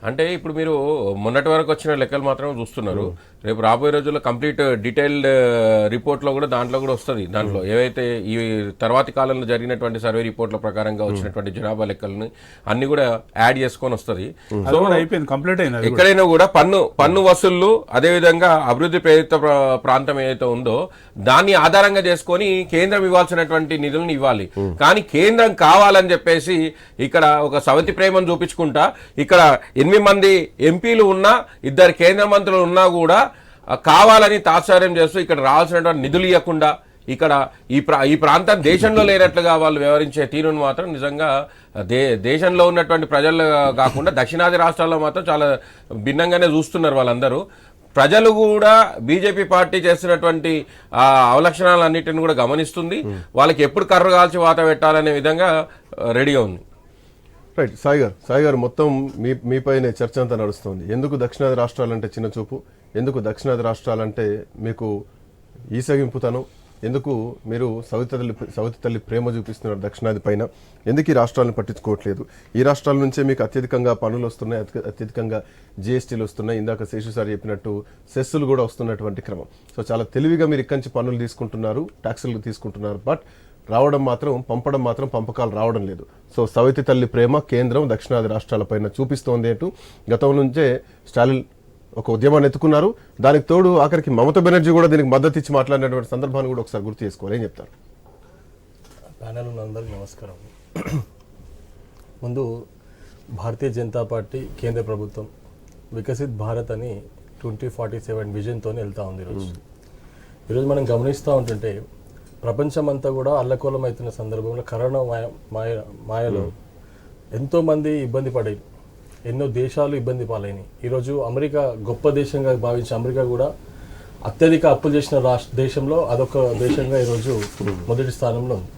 అంటే ఇప్పుడు మీరు మొన్నటి వరకు వచ్చిన లెక్కలు మాత్రమే చూస్తున్నారు. రేపు రాబోయే రోజుల్లో కంప్లీట్ డీటెయిల్డ్ రిపోర్ట్లో కూడా దాంట్లో కూడా వస్తుంది. దాంట్లో ఏవైతే ఈ తర్వాతి కాలంలో జరిగినటువంటి సర్వే రిపోర్ట్ల ప్రకారంగా వచ్చినటువంటి జనాభా లెక్కలని అన్ని కూడా యాడ్ చేసుకొని వస్తుంది. సో అయిపోయింది, కంప్లీట్ అయింది. ఎక్కడైనా కూడా పన్ను వసూళ్లు, అదేవిధంగా అభివృద్ధి ప్రేరిత ప్రాంతం ఏదైతే ఉందో దాన్ని ఆధారంగా చేసుకొని కేంద్రం ఇవ్వాల్సినటువంటి నిధులను ఇవ్వాలి. కానీ కేంద్రం కావాలని చెప్పేసి ఇక్కడ ఒక సవతి ప్రేమను చూపించుకుంటా ఇక్కడ 8 మంది ఎంపీలు ఉన్నా, 2 కేంద్ర మంత్రులు ఉన్నా కూడా కావాలని తాత్సార్యం చేస్తూ ఇక్కడ రావాల్సినటువంటి నిధులు ఇవ్వకుండా ఇక్కడ ఈ ప్రాంతం దేశంలో లేనట్లుగా వాళ్ళు వ్యవహరించే తీరును మాత్రం నిజంగా దేశంలో ఉన్నటువంటి ప్రజలు కాకుండా దక్షిణాది రాష్ట్రాల్లో మాత్రం చాలా భిన్నంగానే చూస్తున్నారు వాళ్ళందరూ. ప్రజలు కూడా బీజేపీ పార్టీ చేస్తున్నటువంటి అవలక్షణాలన్నిటిని కూడా గమనిస్తుంది. వాళ్ళకి ఎప్పుడు కర్ర కాల్చి వాత పెట్టాలనే విధంగా రెడీగా ఉంది. రైట్. సాయి గారు మొత్తం మీపైనే చర్చ అంతా నడుస్తుంది. ఎందుకు దక్షిణాది రాష్ట్రాలంటే చిన్న చూపు, ఎందుకు దక్షిణాది రాష్ట్రాలంటే మీకు ఈసగింపుతనం, ఎందుకు మీరు సవితి తల్లి ప్రేమ చూపిస్తున్నారు దక్షిణాది పైన, ఎందుకు ఈ రాష్ట్రాలను పట్టించుకోవట్లేదు? ఈ రాష్ట్రాల నుంచే మీకు అత్యధికంగా పన్నులు వస్తున్నాయి, అత్యధికంగా జిఎస్టీలు వస్తున్నాయి, ఇందాక శేషు సార్ చెప్పినట్టు సెస్సులు కూడా వస్తున్నటువంటి క్రమం. సో చాలా తెలివిగా మీరు ఇక్కడి నుంచి పన్నులు తీసుకుంటున్నారు, ట్యాక్సులు తీసుకుంటున్నారు. బట్ రావడం మాత్రం, పంపడం మాత్రం పంపకాలు రావడం లేదు. సో సవితి తల్లి ప్రేమ కేంద్రం దక్షిణాది రాష్ట్రాలపైన చూపిస్తోంది అంటూ గతం నుంచే స్టాలిన్ ఒక ఉద్యమాన్ని ఎత్తుకున్నారు. దానికి తోడు ఆఖరికి మమతా బెనర్జీ కూడా దీనికి మద్దతు ఇచ్చి మాట్లాడినటువంటి సందర్భాన్ని కూడా ఒకసారి గుర్తు చేసుకోవాలి. ఏం చెప్తారు? ప్యానెల్ అందరికీ నమస్కారం. ముందు భారతీయ జనతా పార్టీ కేంద్ర ప్రభుత్వం వికసిత్ భారత్ అని 2047 విజన్తో వెళ్తూ ఉంది. ఈరోజు మనం గమనిస్తూ ఉంటుంటే ప్రపంచమంతా కూడా అల్లకోలం అవుతున్న సందర్భంలో కరోనా మాయలో ఎంతోమంది ఇబ్బంది పడేది, ఎన్నో దేశాలు ఇబ్బంది పాలైనవి. ఈరోజు అమెరికా గొప్ప దేశంగా భావించి అమెరికా కూడా అత్యధిక అప్పులు చేసిన దేశంలో అదొక దేశంగా ఈరోజు మొదటి స్థానంలో ఉంది.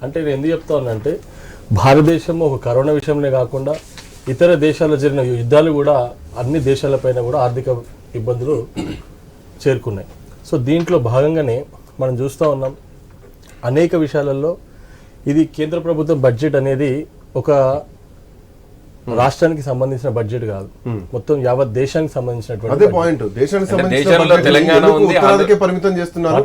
అంటే నేను ఎందుకు చెప్తా ఉన్నానంటే భారతదేశం ఒక కరోనా విషయంలో కాకుండా ఇతర దేశాల్లో జరిగిన యుద్ధాలు కూడా అన్ని దేశాలపైన కూడా ఆర్థిక ఇబ్బందులు చేరుకున్నాయి. సో దీంట్లో భాగంగానే మనం చూస్తూ ఉన్నాం అనేక విషయాలలో ఇది కేంద్ర ప్రభుత్వ బడ్జెట్ అనేది ఒక రాష్ట్రానికి సంబంధించిన బడ్జెట్ కాదు, మొత్తం యావత్ దేశానికి సంబంధించినటువంటి అదే పాయింట్. దేశానికి దేశంలో తెలంగాణ ఉంది, పరిమితం చేస్తున్నారు.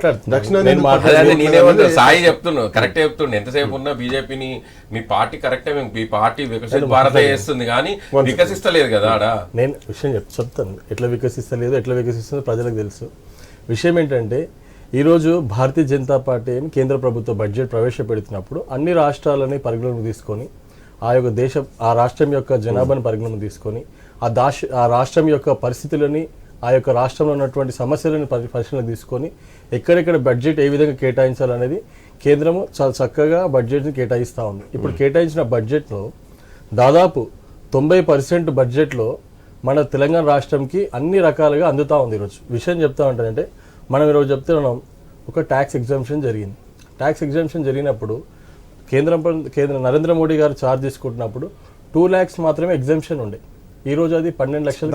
సాయి చెప్తున్నాను, కరెక్ట్ చెప్తుండే. ఎంతసేపు ఉన్నా బీజేపీని మీ పార్టీ కరెక్టే, మీ పార్టీ వికసిత భారత చేస్తుంది కానీ వికసిస్తలేదు కదా. ఆడ నేను విషయం చెప్తాను, ఎట్లా వికసిస్తలేదు, ఎట్లా వికసిస్తుందో ప్రజలకు తెలుసు. విషయం ఏంటంటే ఈరోజు భారతీయ జనతా పార్టీ కేంద్ర ప్రభుత్వ బడ్జెట్ ప్రవేశపెడుతున్నప్పుడు అన్ని రాష్ట్రాలని పరిగణలోకి తీసుకొని ఆ రాష్ట్రం యొక్క జనాభాను పరిగణలోకి తీసుకొని ఆ రాష్ట్రం యొక్క పరిస్థితులని, ఆ యొక్క రాష్ట్రంలో ఉన్నటువంటి సమస్యలను పరిశీలనకు తీసుకొని ఎక్కడెక్కడ బడ్జెట్ ఏ విధంగా కేటాయించాలనేది కేంద్రము చాలా చక్కగా బడ్జెట్ని కేటాయిస్తూ ఉంది. ఇప్పుడు కేటాయించిన బడ్జెట్లో దాదాపు 90% బడ్జెట్లో మన తెలంగాణ రాష్ట్రంకి అన్ని రకాలుగా అందుతూ ఉంది. ఈరోజు విషయం చెప్తా ఉంటానంటే మనం ఈరోజు చెప్తున్నాం ఒక ట్యాక్స్ ఎగ్జామ్షన్ జరిగింది. ట్యాక్స్ ఎగ్జామ్షన్ జరిగినప్పుడు కేంద్ర నరేంద్ర మోడీ గారు ఛార్జ్ తీసుకుంటున్నప్పుడు 2 lakhs మాత్రమే ఎగ్జామ్షన్ ఉండే. ఈ రోజు అది 12 లక్షలు.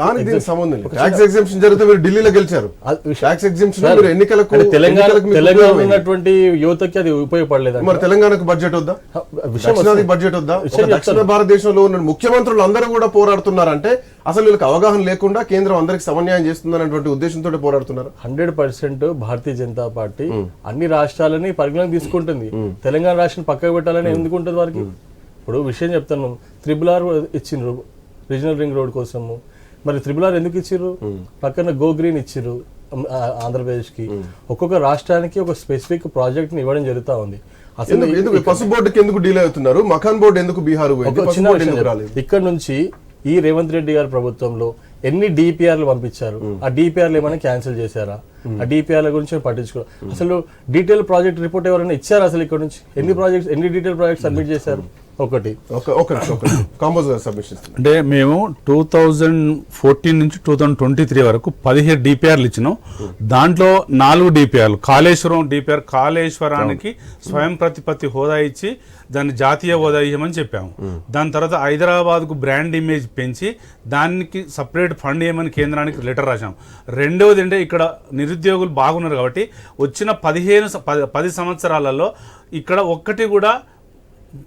తెలంగాణ ఉన్నటువంటి యువతకి అది ఉపయోగపడలేదు. మరి తెలంగాణకు బడ్జెట్ వద్దా? బడ్జెట్ వద్దా? దక్షిణ భారతదేశంలో ఉన్న ముఖ్యమంత్రులు అందరూ కూడా పోరాడుతున్నారంటే అసలు వీళ్ళకి అవగాహన లేకుండా కేంద్రం అందరికి సమన్యాయం చేస్తుందన్నటువంటి ఉద్దేశంతో పోరాడుతున్నారు. 100% భారతీయ జనతా పార్టీ అన్ని రాష్ట్రాలని పరిగణలోకి తీసుకుంటుంది. తెలంగాణ రాష్ట్రం పక్కకు పెట్టాలని ఎందుకు ఉంటుంది వారికి? ఇప్పుడు విషయం చెప్తాను, 3R ఇచ్చిండ్రు రీజనల్ రింగ్ రోడ్ కోసము. మరి 3R ఎందుకు ఇచ్చిర్రు? పక్కన గో గ్రీన్ ఇచ్చిర్రు ఆంధ్రప్రదేశ్ కి. ఒక్కొక్క రాష్ట్రానికి ఒక స్పెసిఫిక్ ప్రాజెక్ట్ ని ఇవ్వడం జరుగుతా ఉంది. అసలు పసుపు బోర్డుకి ఎందుకు డీలే అవుతున్నారు? మఖాన్ బోర్డు ఎందుకు బీహార్? ఇక్కడ నుంచి ఈ రేవంత్ రెడ్డి గారి ప్రభుత్వంలో ఎన్ని డిపిఆర్లు పంపించారు? ఆ డిపిఆర్లు ఏమైనా క్యాన్సిల్ చేశారా? ఆ డిపిఆర్ల గురించి పట్టించుకో. అసలు డీటెయిల్ ప్రాజెక్ట్ రిపోర్ట్ ఎవరైనా ఇచ్చారా? అసలు ఇక్కడ నుంచి ఎన్ని డీటెయిల్ ప్రాజెక్ట్ సబ్మిట్ చేశారు? ఒకటి ఒక కాంపోజ్ సబ్మిషన్ ఇస్తున్నాం. అంటే మేము 2014 నుంచి 2023 వరకు 17 డిపిఆర్లు ఇచ్చినాం. దాంట్లో 4 డిపిఆర్లు కాళేశ్వరం డిపిఆర్, కాళేశ్వరానికి స్వయం ప్రతిపత్తి హోదా ఇచ్చి దాన్ని జాతీయ హోదా ఇవ్వమని చెప్పాము. దాని తర్వాత హైదరాబాద్కు బ్రాండ్ ఇమేజ్ పెంచి దానికి సపరేట్ ఫండ్ ఇవ్వమని కేంద్రానికి లెటర్ రాశాం. రెండవది అంటే ఇక్కడ నిరుద్యోగులు బాగున్నారు కాబట్టి వచ్చిన 10 సంవత్సరాలలో ఇక్కడ ఒక్కటి కూడా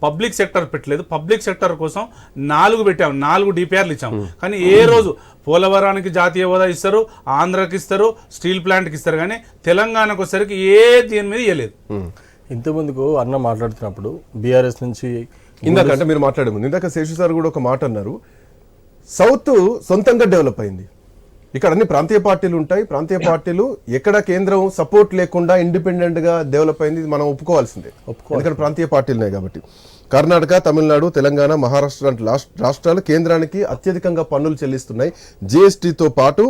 పబ్లిక్ సెక్టర్ పెట్టలేదు. పబ్లిక్ సెక్టర్ కోసం 4 పెట్టాము, 4 డిపిఆర్లు ఇచ్చాము. కానీ ఏ రోజు పోలవరానికి జాతీయ హోదా ఇస్తారు, ఆంధ్రాకి ఇస్తారు, స్టీల్ ప్లాంట్కి ఇస్తారు, కానీ తెలంగాణకు వచ్చేసరికి దీని మీద ఇవ్వలేదు. ఇంతకుముందుకు అన్న మాట్లాడుతున్నప్పుడు బీఆర్ఎస్ నుంచి ఇందాక అంటే మీరు మాట్లాడే ముందు ఇందాక శేషు సార్ కూడా ఒక మాట అన్నారు, సౌత్ సొంతంగా డెవలప్ అయింది. ఇక్కడ అన్ని ప్రాంతీయ పార్టీలు ఉంటాయి, ప్రాంతీయ పార్టీలు ఎక్కడ కేంద్రం సపోర్ట్ లేకుండా ఇండిపెండెంట్ గా డెవలప్ అయింది, మనం ఒప్పుకోవాల్సిందే. ఎందుకంటే ప్రాంతీయ పార్టీలున్నాయి కాబట్టి. కర్ణాటక, తమిళనాడు, తెలంగాణ, మహారాష్ట్ర లాంటి రాష్ట్రాలు కేంద్రానికి అత్యధికంగా పన్నులు చెల్లిస్తున్నాయి. జిఎస్టీతో పాటు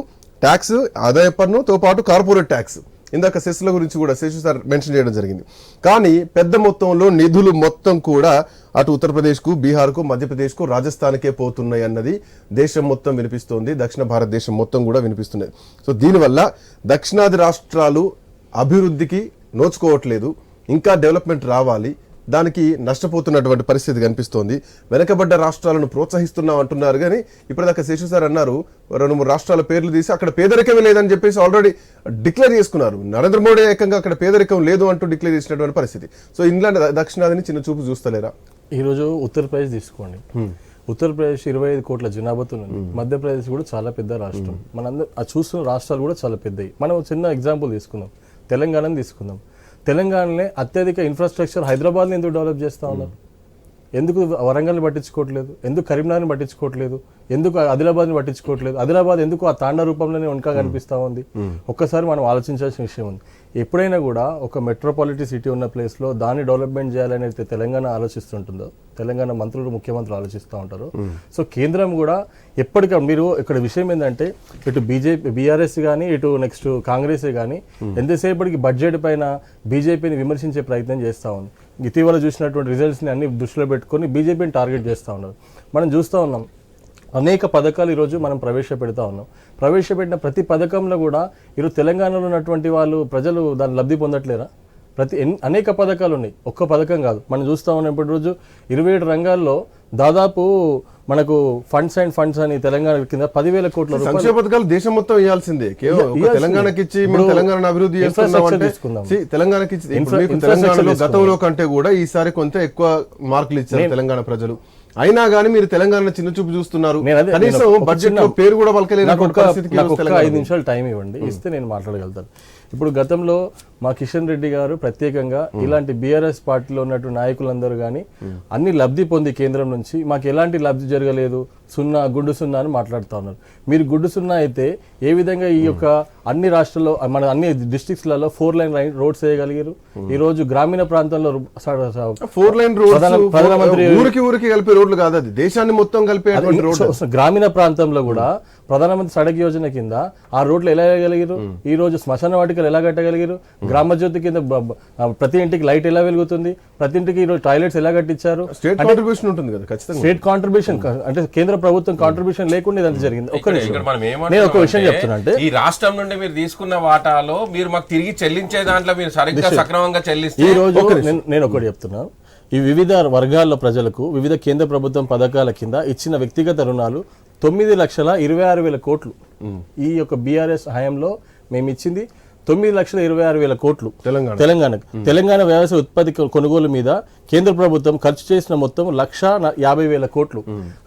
ట్యాక్స్, ఆదాయ పన్నుతో పాటు కార్పొరేట్ ట్యాక్స్. ఇందాక సెస్ల గురించి కూడా శేషు సార్ మెన్షన్ చేయడం జరిగింది. కానీ పెద్ద మొత్తంలో నిధులు మొత్తం కూడా అటు ఉత్తరప్రదేశ్కు, బీహార్కు, మధ్యప్రదేశ్కు, రాజస్థాన్కే పోతున్నాయి అన్నది దేశం మొత్తం వినిపిస్తోంది, దక్షిణ భారతదేశం మొత్తం కూడా వినిపిస్తున్నది. సో దీనివల్ల దక్షిణాది రాష్ట్రాలు అభివృద్ధికి నోచుకోవట్లేదు, ఇంకా డెవలప్మెంట్ రావాలి, దానికి నష్టపోతున్నటువంటి పరిస్థితి కనిపిస్తోంది. వెనకబడ్డ రాష్ట్రాలను ప్రోత్సహిస్తున్నాం అంటున్నారు, కానీ ఇప్పటిదాకా శేషు సార్ అన్నారు 2-3 రాష్ట్రాల పేర్లు తీసి అక్కడ పేదరికమే లేదని చెప్పేసి ఆల్రెడీ డిక్లేర్ చేసుకున్నారు. నరేంద్ర మోడీ ఏకంగా అక్కడ పేదరికం లేదు అంటూ డిక్లేర్ చేసినటువంటి పరిస్థితి. సో ఇంగ్లాండ్ దక్షిణాదిని చిన్న చూపు చూస్తలేరా? ఈరోజు ఉత్తరప్రదేశ్ తీసుకోండి. ఉత్తరప్రదేశ్ 25 కోట్ల జనాభాతో ఉంది. మధ్యప్రదేశ్ కూడా చాలా పెద్ద రాష్ట్రం. మనందరం చూస్తున్న రాష్ట్రాలు కూడా చాలా పెద్దవి. మనం చిన్న ఎగ్జాంపుల్ తీసుకుందాం, తెలంగాణని తీసుకుందాం. తెలంగాణలో అత్యధిక ఇన్ఫ్రాస్ట్రక్చర్ హైదరాబాద్ని ఎందుకు డెవలప్ చేస్తూ ఉన్నారు? ఎందుకు వరంగల్ని పట్టించుకోవట్లేదు? ఎందుకు కరీంనగర్ని పట్టించుకోవట్లేదు? ఎందుకు ఆదిలాబాద్ని పట్టించుకోవట్లేదు? ఆదిలాబాద్ ఎందుకు ఆ తాండా రూపంలోనే ఇంకా కనిపిస్తూ ఉంది? ఒక్కసారి మనం ఆలోచించాల్సిన విషయం ఉంది. ఎప్పుడైనా కూడా ఒక మెట్రోపాలిటీ సిటీ ఉన్న ప్లేస్లో దాన్ని డెవలప్మెంట్ చేయాలని అయితే తెలంగాణ ఆలోచిస్తుంటుందో, తెలంగాణ మంత్రులు, ముఖ్యమంత్రులు ఆలోచిస్తూ ఉంటారు. సో కేంద్రం కూడా ఎప్పటికప్పుడు మీరు ఇక్కడ విషయం ఏంటంటే ఇటు బీఆర్ఎస్ కానీ ఇటు నెక్స్ట్ కాంగ్రెస్ కానీ ఎంతసేపటికి బడ్జెట్ పైన బీజేపీని విమర్శించే ప్రయత్నం చేస్తూ ఉంది. ఇటీవల చూసినటువంటి రిజల్ట్స్ని అన్ని దృష్టిలో పెట్టుకొని బీజేపీని టార్గెట్ చేస్తూ ఉన్నారు. మనం చూస్తూ ఉన్నాం అనేక పథకాలు ఈరోజు మనం ప్రవేశపెడతా ఉన్నాం. ప్రవేశపెట్టిన ప్రతి పథకంలో కూడా ఈరోజు తెలంగాణలో ఉన్నటువంటి వాళ్ళు ప్రజలు దాన్ని లబ్ధి పొందట్లేరా? అనేక పథకాలు ఉన్నాయి, ఒక్క పథకం కాదు. మనం చూస్తూ ఉన్నాం ఇప్పుడు రోజు 27 రంగాల్లో దాదాపు మనకు ఫండ్స్ అని తెలంగాణ కింద 10,000 కోట్ల రూపాయలు సంక్షేమ పథకాలు దేశం మొత్తం ఇవ్వాల్సిందే. తెలంగాణకి ఇచ్చి మేము తెలంగాణ అభివృద్ధి చేస్తున్నామంటే తెలంగాణకి ఇచ్చి మీకు తెలంగాణలో గతంలో కంటే కూడా ఈసారి కొంత ఎక్కువ మార్కులు ఇచ్చారు తెలంగాణ ప్రజలు. అయినా కానీ మీరు తెలంగాణ చిన్న చూపు చూస్తున్నారు. కనీసం బడ్జెట్ లో పేరు కూడా పలకలేని పరిస్థితికి 5 నిమిషాలు టైం ఇవ్వండి, ఇస్తే నేను మాట్లాడగలుగుతాను. ఇప్పుడు గతంలో మా కిషన్ రెడ్డి గారు ప్రత్యేకంగా ఇలాంటి బీఆర్ఎస్ పార్టీలో ఉన్నటువంటి నాయకులందరూ కానీ అన్ని లబ్ధి పొంది కేంద్రం నుంచి మాకు ఎలాంటి లబ్ధి జరగలేదు, గుడ్డు సున్నా అని మాట్లాడుతూ ఉన్నారు. మీరు గుడ్డు సున్నా అయితే ఏ విధంగా ఈ యొక్క అన్ని రాష్ట్రాల్లో మన అన్ని డిస్ట్రిక్ట్స్లలో 4 లైన్ రోడ్స్ వేయగలిగారు? ఈ రోజు గ్రామీణ ప్రాంతంలో 4 లైన్ ప్రధానమంత్రి ఊరికి కలిపే రోడ్లు కాదు, అది దేశాన్ని మొత్తం కలిపే గ్రామీణ ప్రాంతంలో కూడా ప్రధానమంత్రి సడక్ యోజన కింద ఆ రోడ్లు ఎలా వేయగలిగారు? ఈ రోజు శ్మశాన వాటికలు ఎలా కట్టగలిగారు? గ్రామజ్యోతి కింద ప్రతి ఇంటికి లైట్ ఎలా వెలుగుతుంది? ప్రతి ఇంటికి ఈ రోజు టాయిలెట్స్ ఎలా కట్టించారు? స్టేట్ కాంట్రిబ్యూషన్ ఉంటుంది కదా, ఖచ్చితంగా స్టేట్ కాంట్రిబ్యూషన్ అంటే కేంద్ర ప్రభుత్వం కాంట్రిబ్యూషన్ లేకుండా ఇదంతా జరిగింది. నేను ఒక విషయం చెప్తున్నా, అంటే ఈ రాష్ట్రం నుండి మీరు తీసుకున్న వాటాలో మీరు మాకు తిరిగి చెల్లించే దాంట్లో మీరు సరిగ్గా సక్రమంగా చెల్లిస్తే, ఈ రోజు నేను ఒకటి చెప్తున్నాను, ఈ వివిధ వర్గాల ప్రజలకు వివిధ కేంద్ర ప్రభుత్వం పథకాల కింద ఇచ్చిన వ్యక్తిగత రుణాలు 9,26,000 కోట్లు ఈ యొక్క బీఆర్ఎస్ హయాంలో మేము ఇచ్చింది 9,26,000 కోట్లు తెలంగాణకు. తెలంగాణ వ్యవసాయ ఉత్పత్తి కొనుగోలు మీద కేంద్ర ప్రభుత్వం ఖర్చు చేసిన మొత్తం 1,50,000 కోట్లు.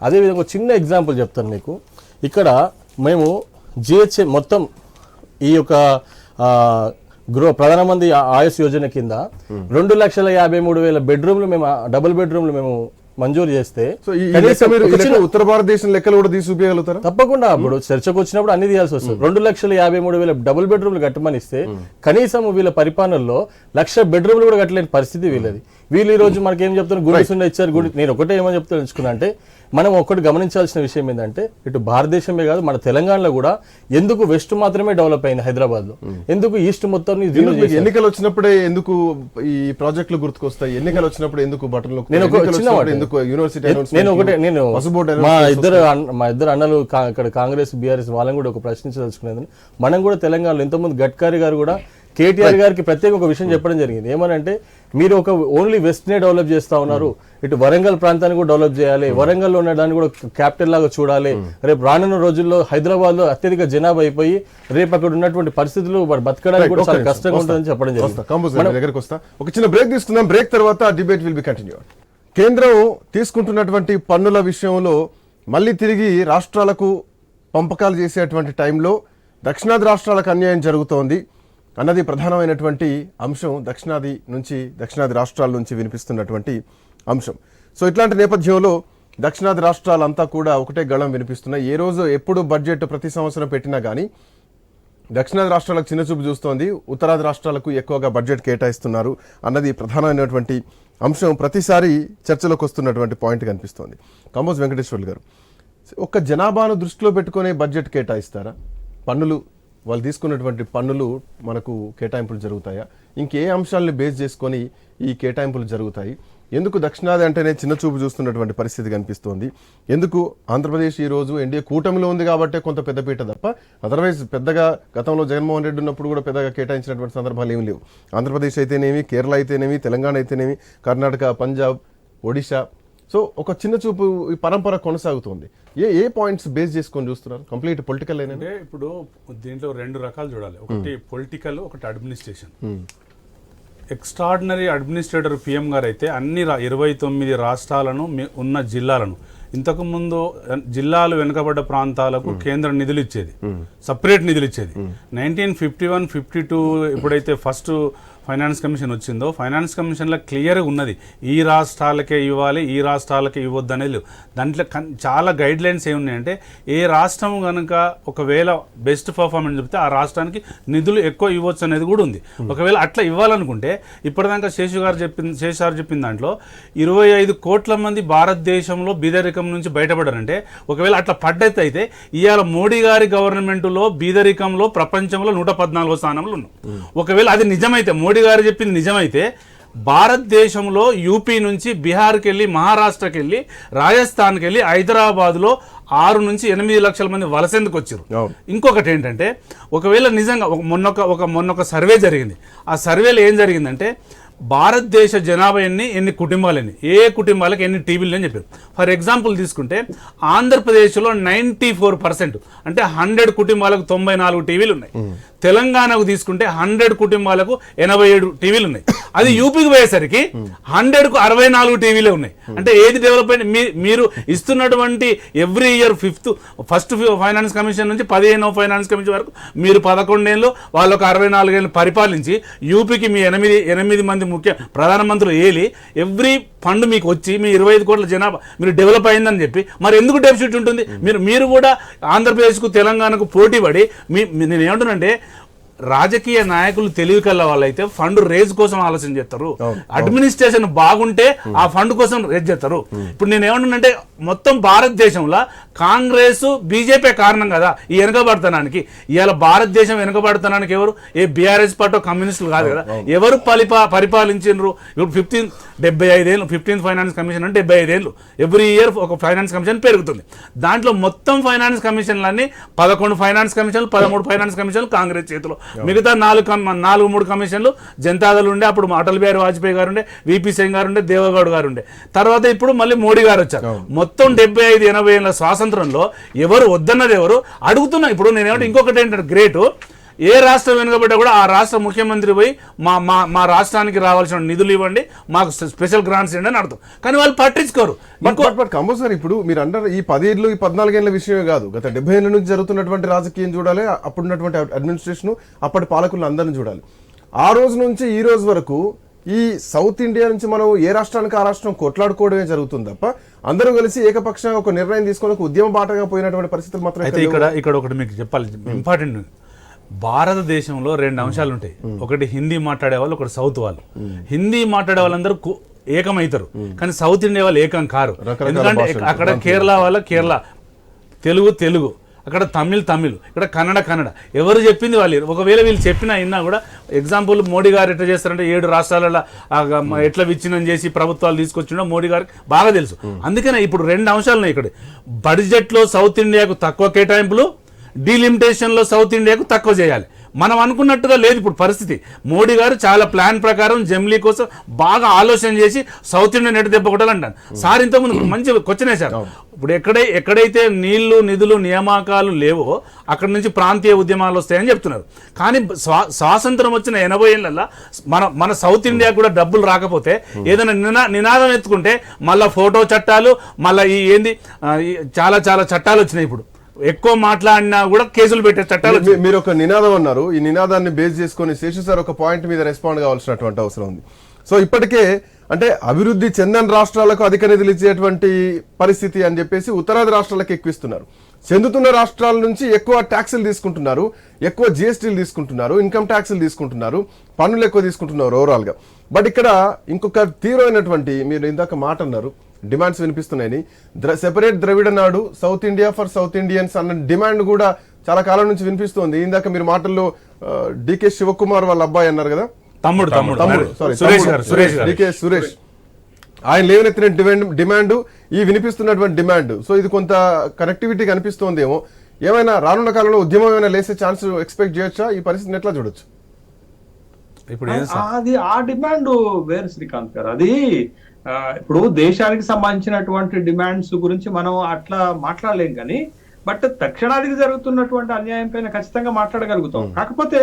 అదేవిధంగా చిన్న ఎగ్జాంపుల్ చెప్తాను మీకు. ఇక్కడ మేము జిహెచ్ఎం మొత్తం ఈ యొక్క ప్రధానమంత్రి ఆయుష్ యోజన కింద 2,53,000 బెడ్రూమ్లు మేము డబుల్ బెడ్రూమ్లు మేము మంజూరు చేస్తే ఉత్తర భారతదేశం లెక్కలు కూడా తీసి చూపించగలుగుతారు. తప్పకుండా ఇప్పుడు చర్చకు వచ్చినప్పుడు అన్ని తీయాల్సి వస్తుంది. 2,53,000 డబుల్ బెడ్రూమ్లు కట్టమని ఇస్తే కనీసం వీళ్ళ పరిపాలనలో 1,00,000 బెడ్రూమ్లు కూడా కట్టలేని పరిస్థితి వీళ్ళది. వీళ్ళు ఈ రోజు మనకి ఏం చెప్తారు, గుడి సున్నా ఇచ్చారు గుడి. నేను ఒకటే ఏమని తెలుసుకున్నా అంటే, మనం ఒకటి గమనించాల్సిన విషయం ఏంటంటే, ఇటు భారతదేశమే కాదు మన తెలంగాణలో కూడా ఎందుకు వెస్ట్ మాత్రమే డెవలప్ అయింది హైదరాబాద్ లో, ఎందుకు ఈస్ట్ మొత్తం ఎన్నికలు వచ్చినప్పుడే ఎందుకు ఈ ప్రాజెక్టులు గుర్తుకొస్తాయి, ఎన్నికలు వచ్చినప్పుడు ఎందుకు బటన్లు, ఎందుకు యూనివర్సిటీ, నేను మా ఇద్దరు అన్నలు ఇక్కడ కాంగ్రెస్ బీఆర్ఎస్ వాళ్ళని కూడా ఒక ప్రశ్నించదలుచుకునేది. మనం కూడా తెలంగాణలో ఇంతకుముందు గడ్కరీ గారు కూడా కేటీఆర్ గారికి ప్రత్యేక ఒక విషయం చెప్పడం జరిగింది. ఏమనంటే, మీరు ఒక ఓన్లీ వెస్ట్ నే డెవలప్ చేస్తా ఉన్నారు, ఇటు వరంగల్ ప్రాంతాన్ని కూడా డెవలప్ చేయాలి, వరంగల్ లో ఉన్న దాన్ని కూడా క్యాపిటల్ లాగా చూడాలి. రేపు రానున్న రోజుల్లో హైదరాబాద్ లో అత్యధిక జనాభా అయిపోయి రేపు అక్కడ ఉన్నటువంటి పరిస్థితులు బతకడానికి కూడా చాలా కష్టంగా ఉంటుందని చెప్పడం జరిగింది. ఒక చిన్న బ్రేక్ తీసుకుందాం. బ్రేక్ తర్వాత డిబేట్ విల్ బి కంటిన్యూ. కేంద్రం తీసుకుంటున్నటువంటి పన్నుల విషయంలో మళ్ళీ తిరిగి రాష్ట్రాలకు పంపకాలు చేసేటువంటి టైంలో దక్షిణాది రాష్ట్రాలకు అన్యాయం జరుగుతోంది అన్నది ప్రధానమైనటువంటి అంశం. దక్షిణాది రాష్ట్రాల నుంచి వినిపిస్తున్నటువంటి అంశం. సో ఇట్లాంటి నేపథ్యంలో దక్షిణాది రాష్ట్రాలంతా కూడా ఒకటే గళం వినిపిస్తున్నాయి. ఏ రోజు ఎప్పుడు బడ్జెట్ ప్రతి సంవత్సరం పెట్టినా కానీ దక్షిణాది రాష్ట్రాలకు చిన్నచూపు చూస్తోంది, ఉత్తరాది రాష్ట్రాలకు ఎక్కువగా బడ్జెట్ కేటాయిస్తున్నారు అన్నది ప్రధానమైనటువంటి అంశం. ప్రతిసారి చర్చలోకి వస్తున్నటువంటి పాయింట్ కనిపిస్తోంది. కంబోజ్ వెంకటేశ్వర్లు గారు, ఒక్క జనాభాను దృష్టిలో పెట్టుకునే బడ్జెట్ కేటాయిస్తారా? పన్నులు, వాళ్ళు తీసుకున్నటువంటి పన్నులు మనకు కేటాయింపులు జరుగుతాయా? ఇంకే అంశాలను బేస్ చేసుకొని ఈ కేటాయింపులు జరుగుతాయి? ఎందుకు దక్షిణాది అంటేనే చిన్న చూపు చూస్తున్నటువంటి పరిస్థితి కనిపిస్తోంది? ఎందుకు ఆంధ్రప్రదేశ్ ఈ రోజు ఎన్డీఏ కూటమిలో ఉంది కాబట్టి కొంత పెద్దపీట తప్ప అదర్వైజ్ పెద్దగా గతంలో జగన్మోహన్ రెడ్డి ఉన్నప్పుడు కూడా పెద్దగా కేటాయించినటువంటి సందర్భాలు ఏమి లేవు. ఆంధ్రప్రదేశ్ అయితేనేమి, కేరళ అయితేనేమి, తెలంగాణ అయితేనేమి, కర్ణాటక, పంజాబ్, ఒడిశా. సో ఒక చిన్న చూపు ఈ పరంపర కొనసాగుతోంది. ఏ పాయింట్స్ బేస్ చేసుకొని చూస్తున్నారు? కంప్లీట్ పొలిటికల్ అంటే ఇప్పుడు దీంట్లో రెండు రకాలు చూడాలి. ఒకటి పొలిటికల్, ఒకటి అడ్మినిస్ట్రేషన్. ఎక్స్ట్రాడినరీ అడ్మినిస్ట్రేటర్ పిఎం గారు అయితే అన్ని 29 రాష్ట్రాలను ఉన్న జిల్లాలను, ఇంతకుముందు జిల్లాలు వెనుకబడ్డ ప్రాంతాలకు కేంద్రం నిధులు ఇచ్చేది, సపరేట్ నిధులు ఇచ్చేది. 1951-52 ఎప్పుడైతే ఫస్ట్ ఫైనాన్స్ కమిషన్ వచ్చిందో, ఫైనాన్స్ కమిషన్లో క్లియర్గా ఉన్నది ఈ రాష్ట్రాలకే ఇవ్వాలి, ఈ రాష్ట్రాలకే ఇవ్వద్దు అనేది. దాంట్లో చాలా గైడ్ లైన్స్ ఏమున్నాయంటే, ఏ రాష్ట్రం కనుక ఒకవేళ బెస్ట్ పర్ఫార్మెన్స్ చెప్తే ఆ రాష్ట్రానికి నిధులు ఎక్కువ ఇవ్వచ్చు అనేది కూడా ఉంది. ఒకవేళ అట్లా ఇవ్వాలనుకుంటే ఇప్పటిదాకా శేషారు చెప్పిన దాంట్లో 25 కోట్ల మంది భారతదేశంలో బీదరికం నుంచి బయటపడారంటే, ఒకవేళ అట్లా పడ్డైతే అయితే ఇవాళ మోడీ గారి గవర్నమెంట్లో బీదరికంలో ప్రపంచంలో 114వ స్థానంలో ఉన్నాం. ఒకవేళ అది నిజమైతే, మోడీ గారు చెప్పింది నిజమైతే, భారతదేశంలో యూపీ నుంచి బీహార్కి వెళ్ళి, మహారాష్ట్రకి వెళ్ళి, రాజస్థాన్కి వెళ్ళి, హైదరాబాద్లో 6 నుంచి 8 లక్షల మంది వలసెందుకు వచ్చారు. ఇంకొకటి ఏంటంటే, ఒకవేళ నిజంగా మొన్నొక సర్వే జరిగింది. ఆ సర్వేలో ఏం జరిగిందంటే, భారతదేశ జనాభా ఎన్ని కుటుంబాలని, ఏ కుటుంబాలకు ఎన్ని టీవీలు అని చెప్పారు. ఫర్ ఎగ్జాంపుల్ తీసుకుంటే ఆంధ్రప్రదేశ్లో 94% అంటే 100 కుటుంబాలకు 94 టీవీలు ఉన్నాయి. తెలంగాణకు తీసుకుంటే 100 కుటుంబాలకు 87 టీవీలు ఉన్నాయి. అది యూపీకి పోయేసరికి 100కు 64 టీవీలే ఉన్నాయి. అంటే ఏది డెవలప్మెంట్? మీరు ఇస్తున్నటువంటి every year first finance commission నుంచి 15వ ఫైనాన్స్ కమిషన్ వరకు మీరు 11 ఏళ్ళు, వాళ్ళకు 64 ఏళ్ళు పరిపాలించి యూపీకి మీ 8 మంది ముఖ్య ప్రధానమంత్రులు ఏలి ఎవ్రీ ఫండ్ మీకు వచ్చి మీ 25 కోట్ల జనాభా మీరు డెవలప్ అయిందని చెప్పి మరి ఎందుకు డెఫిసిట్ ఉంటుంది? మీరు కూడా ఆంధ్రప్రదేశ్కు తెలంగాణకు పోటీ పడి నేను ఏమంటున్నానంటే, రాజకీయ నాయకులు తెలివి కల్లా వాళ్ళైతే ఫండ్ రేజ్ కోసం ఆలోచన చేస్తారు. అడ్మినిస్ట్రేషన్ బాగుంటే ఆ ఫండ్ కోసం రేజ్ చేస్తారు. ఇప్పుడు నేను ఏమంటున్నానంటే, మొత్తం భారతదేశంలో కాంగ్రెస్ బీజేపీ కారణం కదా ఈ వెనుకబడతనానికి. ఇవాళ భారతదేశం వెనుకబడతనానికి ఎవరు? ఏ బీఆర్ఎస్ పార్టీ కమ్యూనిస్టులు కాదు కదా. ఎవరు పరిపాలించారు? ఇప్పుడు 75 ఏళ్ళు 15th ఫైనాన్స్ కమిషన్ అంటే 75 ఏళ్ళు. ఎవ్రీ ఇయర్ ఒక ఫైనాన్స్ కమిషన్ పెరుగుతుంది. దాంట్లో మొత్తం ఫైనాన్స్ కమిషన్లన్నీ 11 ఫైనాన్స్ కమిషన్లు, 13 ఫైనాన్స్ కమిషన్లు కాంగ్రెస్ చేతిలో. మిగతా 3 కమిషన్లు జనతాదళ్ ఉండే, అప్పుడు అటల్ బిహారీ వాజ్పేయి గారు ఉండే, విపి సింగ్ గారు ఉండే, దేవగౌడ్ గారు ఉండే. తర్వాత ఇప్పుడు మళ్ళీ మోడీ గారు వచ్చారు. మొత్తం 75-80 ఏళ్ళ స్వాతంత్రంలో ఎవరు వద్దన్నది ఎవరు అడుగుతున్నా. ఇప్పుడు నేనేమంటే, ఇంకొకటి ఏంటంటే గ్రేటు, ఏ రాష్ట్రం వెనుకబడ్డా కూడా ఆ రాష్ట్ర ముఖ్యమంత్రి పోయి మా రాష్ట్రానికి రావాల్సిన నిధులు ఇవ్వండి, మాకు స్పెషల్ గ్రాంట్స్ ఇవ్వండి అని అడుగుతాం. కానీ వాళ్ళు పట్టించుకోరు. కంపల్సరీ ఇప్పుడు మీరు అంటారు ఈ 10 ఏళ్ళు, ఈ 14 ఏళ్ళ విషయమే కాదు, గత 70 ఏళ్ళ నుంచి జరుగుతున్నటువంటి రాజకీయం చూడాలి, అప్పుడున్నటువంటి అడ్మినిస్ట్రేషన్, అప్పటి పాలకులను అందరిని చూడాలి. ఆ రోజు నుంచి ఈ రోజు వరకు ఈ సౌత్ ఇండియా నుంచి మనం ఏ రాష్ట్రానికి ఆ రాష్ట్రం కొట్లాడుకోవడమే జరుగుతుంది తప్ప అందరూ కలిసి ఏకపక్షంగా ఒక నిర్ణయం తీసుకొని ఒక ఉద్యమ బాటగా పోయినటువంటి పరిస్థితులు మాత్రం అయితే ఇక్కడ ఒకటి మీకు చెప్పాలి ఇంపార్టెంట్. భారతదేశంలో 2 అంశాలు ఉంటాయి. ఒకటి హిందీ మాట్లాడే వాళ్ళు, ఒకటి సౌత్ వాళ్ళు. హిందీ మాట్లాడే వాళ్ళందరూ ఏకమవుతారు, కానీ సౌత్ ఇండియా వాళ్ళు ఏకం కారు. రకరకాల ఎందుకంటే భాషలు. అక్కడ కేరళ వాళ్ళ కేరళ, తెలుగు, అక్కడ తమిళ్, ఇక్కడ కన్నడ. ఎవరు చెప్పింది వాళ్ళు. ఒకవేళ వీళ్ళు చెప్పినా అయినా కూడా, ఎగ్జాంపుల్ మోడీ గారు ఎట్లా చేస్తారంటే 7 రాష్ట్రాలలో ఎట్లా విచ్ఛిన్నం చేసి ప్రభుత్వాలు తీసుకొచ్చిండో మోడీ గారికి బాగా తెలుసు. అందుకనే ఇప్పుడు 2 అంశాలు ఉన్నాయి ఇక్కడ. బడ్జెట్లో సౌత్ ఇండియాకు తక్కువ కేటాయింపులు, డీలిమిటేషన్లో సౌత్ ఇండియాకు తక్కువ చేయాలి. మనం అనుకున్నట్టుగా లేదు ఇప్పుడు పరిస్థితి. మోడీ గారు చాలా ప్లాన్ ప్రకారం జమ్లీ కోసం బాగా ఆలోచన చేసి సౌత్ ఇండియా నెట్ దెబ్బ కొట్టాలంటాను. సార్ ఇంతకుముందు మంచి క్వశ్చన్ వేశారు. ఇప్పుడు ఎక్కడైతే నీళ్లు, నిధులు, నియామకాలు లేవో అక్కడ నుంచి ప్రాంతీయ ఉద్యమాలు వస్తాయని చెప్తున్నారు. కానీ స్వాతంత్రం వచ్చిన 80 ఏళ్ళల్లో మన సౌత్ ఇండియా కూడా డబ్బులు రాకపోతే ఏదైనా నినాదం ఎత్తుకుంటే మళ్ళీ ఫోటో చట్టాలు, మళ్ళీ చాలా చట్టాలు వచ్చినాయి. ఇప్పుడు ఎక్కువ మాట్లాడినా కూడా కేసులు పెట్టే చట్టాలు. మీరు ఒక నినాదం అన్నారు, ఈ నినాదాన్ని బేస్ చేసుకొని శేషు సార్ ఒక పాయింట్ మీద రెస్పాండ్ కావాల్సినటువంటి అవసరం ఉంది. సో ఇప్పటికే అంటే అభివృద్ధి చెందని రాష్ట్రాలకు అధిక నిధులు ఇచ్చేటువంటి పరిస్థితి అని చెప్పేసి ఉత్తరాది రాష్ట్రాలకు ఎక్కువిస్తున్నారు. చెందుతున్న రాష్ట్రాల నుంచి ఎక్కువ ట్యాక్సులు తీసుకుంటున్నారు, ఎక్కువ జిఎస్టీలు తీసుకుంటున్నారు, ఇన్కమ్ ట్యాక్సులు తీసుకుంటున్నారు, పన్నులు ఎక్కువ తీసుకుంటున్నారు ఓవరాల్ గా. బట్ ఇక్కడ ఇంకొక తీవ్రమైనటువంటి, మీరు ఇందాక మాట అన్నారు, డిమాండ్స్ వినిపిస్తున్నాయని. సెపరేట్ ద్రవిడ నాడు, south India for south Indians అన్న డిమాండ్ కూడా చాలా కాలం నుంచి వినిపిస్తోంది. ఇందాక మీరు మాటల్లో డికే శివకుమార్ వాళ్ళ అబ్బాయి అన్నారు కదా, డికే సురేష్, ఆయన లేవనెత్తిన డిమాండ్, ఈ వినిపిస్తున్నటువంటి డిమాండ్. సో ఇది కొంత కనెక్టివిటీ కనిపిస్తోందేమో. ఏమైనా రానున్న కాలంలో ఉద్యమం ఏమైనా లేసే ఛాన్స్ ఎక్స్పెక్ట్ చేయొచ్చా? ఈ పరిస్థితిని ఎట్లా చూడొచ్చు? ఇప్పుడు అది ఆ డిమాండ్ వేరు శ్రీకాంత్ గారు. అది ఇప్పుడు దేశానికి సంబంధించినటువంటి డిమాండ్స్ గురించి మనం అట్లా మాట్లాడలేం, కానీ బట్ దక్షిణాదికి జరుగుతున్నటువంటి అన్యాయం పైన ఖచ్చితంగా మాట్లాడగలుగుతాం. కాకపోతే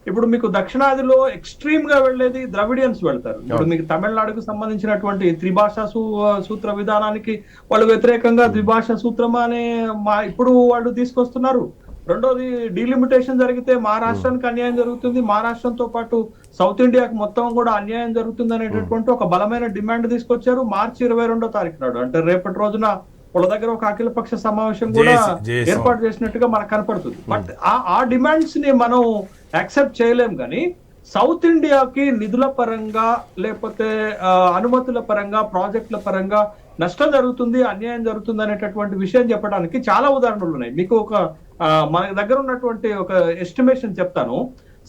ఇప్పుడు మీకు దక్షిణాదిలో ఎక్స్ట్రీమ్ గా వెళ్లేది ద్రవిడియన్స్ వెళ్తారు. ఇప్పుడు మీకు తమిళనాడుకు సంబంధించినటువంటి త్రిభాషా సూత్ర విధానానికి వాళ్ళు వ్యతిరేకంగా ద్విభాషా సూత్రం అనే ఇప్పుడు వాళ్ళు తీసుకొస్తున్నారు. రెండోది డీలిమిటేషన్ జరిగితే మహారాష్ట్రానికి అన్యాయం జరుగుతుంది, మహారాష్ట్రంతో పాటు సౌత్ ఇండియాకి మొత్తం కూడా అన్యాయం జరుగుతుంది అనేటటువంటి ఒక బలమైన డిమాండ్ తీసుకొచ్చారు. మార్చి 22వ తారీఖు నాడు, అంటే రేపటి రోజున వాళ్ళ దగ్గర ఒక అఖిలపక్ష సమావేశం కూడా ఏర్పాటు చేసినట్టుగా మనకు కనపడుతుంది. బట్ ఆ డిమాండ్స్ ని మనం యాక్సెప్ట్ చేయలేం, కానీ సౌత్ ఇండియాకి నిధుల పరంగా లేకపోతే అనుమతుల పరంగా ప్రాజెక్టుల పరంగా నష్టం జరుగుతుంది, అన్యాయం జరుగుతుంది అనేటటువంటి విషయం చెప్పడానికి చాలా ఉదాహరణలు ఉన్నాయి. మీకు ఒక మన దగ్గర ఉన్నటువంటి ఒక ఎస్టిమేషన్ చెప్తాను.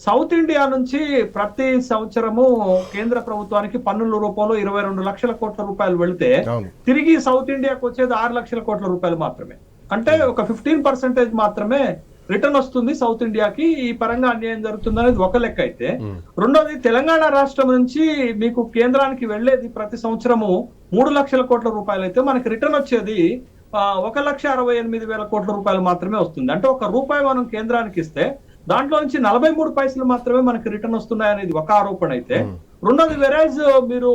సౌత్ ఇండియా నుంచి ప్రతి సంవత్సరము కేంద్ర ప్రభుత్వానికి పన్నుల రూపంలో 22 లక్షల కోట్ల రూపాయలు వెళితే తిరిగి సౌత్ ఇండియాకి వచ్చేది 6 లక్షల కోట్ల రూపాయలు మాత్రమే. అంటే ఒక 15% మాత్రమే రిటర్న్ వస్తుంది సౌత్ ఇండియాకి. ఈ పరంగా అన్యాయం జరుగుతుంది అనేది ఒక లెక్క అయితే, రెండోది తెలంగాణ రాష్ట్రం నుంచి మీకు కేంద్రానికి వెళ్లేది ప్రతి సంవత్సరము 3 లక్షల కోట్ల రూపాయలు అయితే మనకి రిటర్న్ వచ్చేది 1,68,000 కోట్ల రూపాయలు మాత్రమే వస్తుంది. అంటే ₹1 మనం కేంద్రానికి ఇస్తే దాంట్లో నుంచి 43 పైసలు మాత్రమే మనకి రిటర్న్ వస్తున్నాయి అనేది ఒక ఆరోపణ అయితే, రెండోది వెరాజ్ మీరు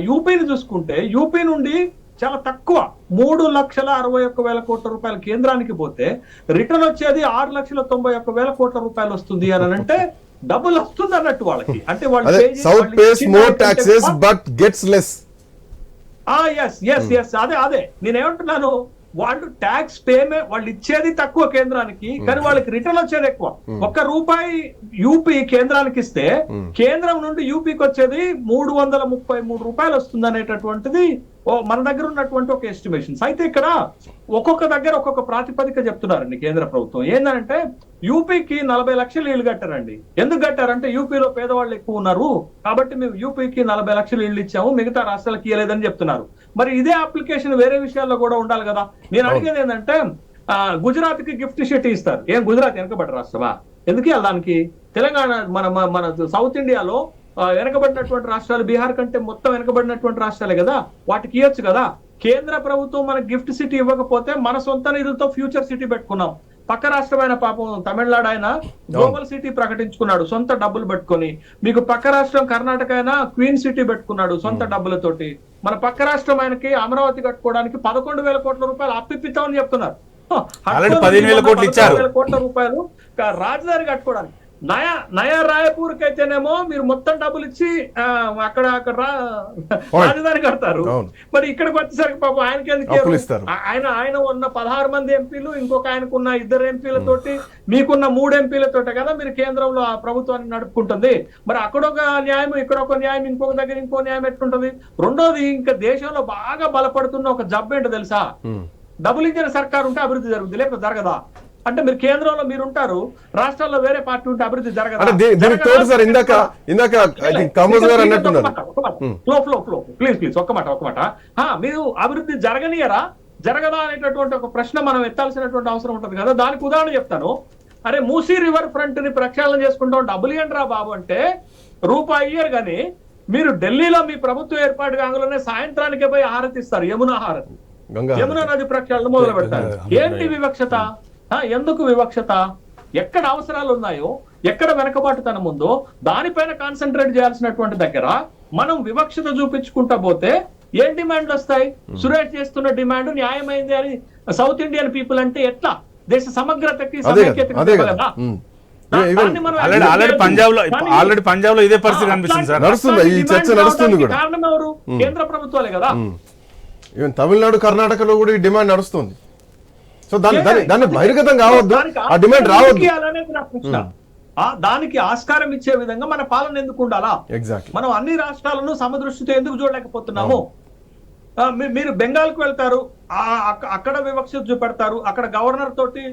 యూపీని చూసుకుంటే యూపీ నుండి చాలా తక్కువ 3,61,000 కోట్ల రూపాయలు కేంద్రానికి పోతే రిటర్న్ వచ్చేది 6,91,000 కోట్ల రూపాయలు వస్తుంది అని అంటే డబుల్ వస్తుంది అన్నట్టు వాళ్ళకి. అంటే అదే నేనేమంటున్నాను, వాళ్ళు ట్యాక్స్ వాళ్ళు ఇచ్చేది తక్కువ కేంద్రానికి, కానీ వాళ్ళకి రిటర్న్ వచ్చేది ఎక్కువ. ₹1 యూపీ కేంద్రానికి ఇస్తే కేంద్రం నుండి యూపీకి వచ్చేది ₹333 వస్తుంది అనేటటువంటిది మన దగ్గర ఉన్నటువంటి ఒక ఎస్టిమేషన్స్. అయితే ఇక్కడ ఒక్కొక్క దగ్గర ఒక్కొక్క ప్రాతిపదిక చెప్తున్నారండి కేంద్ర ప్రభుత్వం. ఏంటంటే యూపీకి 40 లక్షలు ఇళ్ళు కట్టారండి. ఎందుకు కట్టారంటే యూపీలో పేదవాళ్ళు ఎక్కువ ఉన్నారు కాబట్టి మేము యూపీకి 40 లక్షలు ఇళ్ళు ఇచ్చాము, మిగతా రాష్ట్రాలకు ఇవ్వలేదని చెప్తున్నారు. మరి ఇదే అప్లికేషన్ వేరే విషయాల్లో కూడా ఉండాలి కదా. నేను అడిగేది ఏంటంటే గుజరాత్ కి గిఫ్ట్ సిటీ ఇస్తారు. ఏం గుజరాత్ వెనకబడ్డ రాష్ట్రమా? ఎందుకు దానికి? తెలంగాణ మన సౌత్ ఇండియాలో వెనకబడినటువంటి రాష్ట్రాలు బీహార్ కంటే మొత్తం వెనకబడినటువంటి రాష్ట్రాలే కదా, వాటికి ఇవ్వచ్చు కదా. కేంద్ర ప్రభుత్వం మనకు గిఫ్ట్ సిటీ ఇవ్వకపోతే మన సొంత నిధులతో ఫ్యూచర్ సిటీ పెట్టుకున్నాం. పక్క రాష్ట్రమైన పాపం తమిళనాడు ఆయన గ్లోబల్ సిటీ ప్రకటించుకున్నాడు సొంత డబ్బులు పెట్టుకొని. మీకు పక్క రాష్ట్రం కర్ణాటక అయినా క్వీన్ సిటీ పెట్టుకున్నాడు సొంత డబ్బులతోటి. మన పక్క రాష్ట్రం ఆయనకి అమరావతి కట్టుకోవడానికి 11,000 కోట్ల రూపాయలు అప్పిస్తామని చెప్తున్నారు. 15,000 కోట్ల రూపాయలు రాజధాని కట్టుకోవడానికి. నయా రాయపూర్కి అయితేనేమో మీరు మొత్తం డబ్బులు ఇచ్చి అక్కడ రాజధాని కడతారు. మరి ఇక్కడికి వచ్చేసరికి పాపం ఆయనకి ఎందుకు ఆయన ఉన్న 16 మంది ఎంపీలు, ఇంకొక ఆయనకున్న 2 ఎంపీలతోటి, మీకున్న 3 ఎంపీలతోటే కదా మీరు కేంద్రంలో ఆ ప్రభుత్వాన్ని నడుపుకుంటుంది. మరి అక్కడ ఒక న్యాయం, ఇక్కడ ఒక న్యాయం, ఇంకొక దగ్గర ఇంకో న్యాయం ఎట్లుంటది? రెండోది, ఇంకా దేశంలో బాగా బలపడుతున్న ఒక జబ్బు ఏంటో తెలుసా? డబుల్ ఇంజిన్ సర్కార్ ఉంటే అభివృద్ధి జరుగుతుంది, లేకపోతే జరగదా? అంటే మీరు కేంద్రంలో మీరు ఉంటారు, రాష్ట్రాల్లో వేరే పార్టీ ఉంటే అభివృద్ధి జరగదు. ప్లీజ్ ఒక్క మాట. మీరు అభివృద్ధి జరగదా అనేటటువంటి ఒక ప్రశ్న మనం ఎత్తాల్సినటువంటి అవసరం ఉంటుంది కదా. దానికి ఉదాహరణ చెప్తాను. అరే మూసీ రివర్ ఫ్రంట్ ని ప్రక్షాళన చేసుకుంటాం, డబ్బులు ఏంట్రా బాబు అంటే రూపాయి ఇయ్యరు కానీ మీరు ఢిల్లీలో మీ ప్రభుత్వం ఏర్పాటు కాగానే సాయంత్రానికే పోయి హారతిస్తారు, యమునా హారతి, యమునా నది ప్రక్షాళన మొదలు పెడతారు. ఏంటి వివక్షత? ఎందుకు వివక్షత? ఎక్కడ అవసరాలు ఉన్నాయో, ఎక్కడ వెనకబాటుతనం ఉందో దానిపైన కాన్సన్ట్రేట్ చేయాల్సినటువంటి దగ్గర మనం వివక్షత చూపించుకుంటా పోతే ఏం డిమాండ్లు వస్తాయి? సురేష్ చేస్తున్న డిమాండ్ న్యాయమైంది అని సౌత్ ఇండియన్ పీపుల్ అంటే ఎట్లా? దేశ సమగ్రతకి ఆల్రెడీ పంజాబ్ లో ఇదే పరిస్థితి కనిపిస్తుంది సార్. కారణం ఎవరు? కేంద్ర ప్రభుత్వాలే కదా. తమిళనాడు, కర్ణాటకలో కూడా ఈ డిమాండ్ నడుస్తుంది. సో దాన్ని బహిర్గతం కావద్దు, ఆ డిమాండ్ రావద్దు. దానికి ఆస్కారం ఇచ్చే విధంగా మన పాలన ఎందుకు ఉండాలా? ఎగ్జాక్ట్లీ. మనం అన్ని రాష్ట్రాలను సమదృష్టితో ఎందుకు చూడలేకపోతున్నాము? మీరు బెంగాల్కి వెళ్తారు, అక్కడ వివక్ష చూపెడతారు, అక్కడ గవర్నర్ తోటి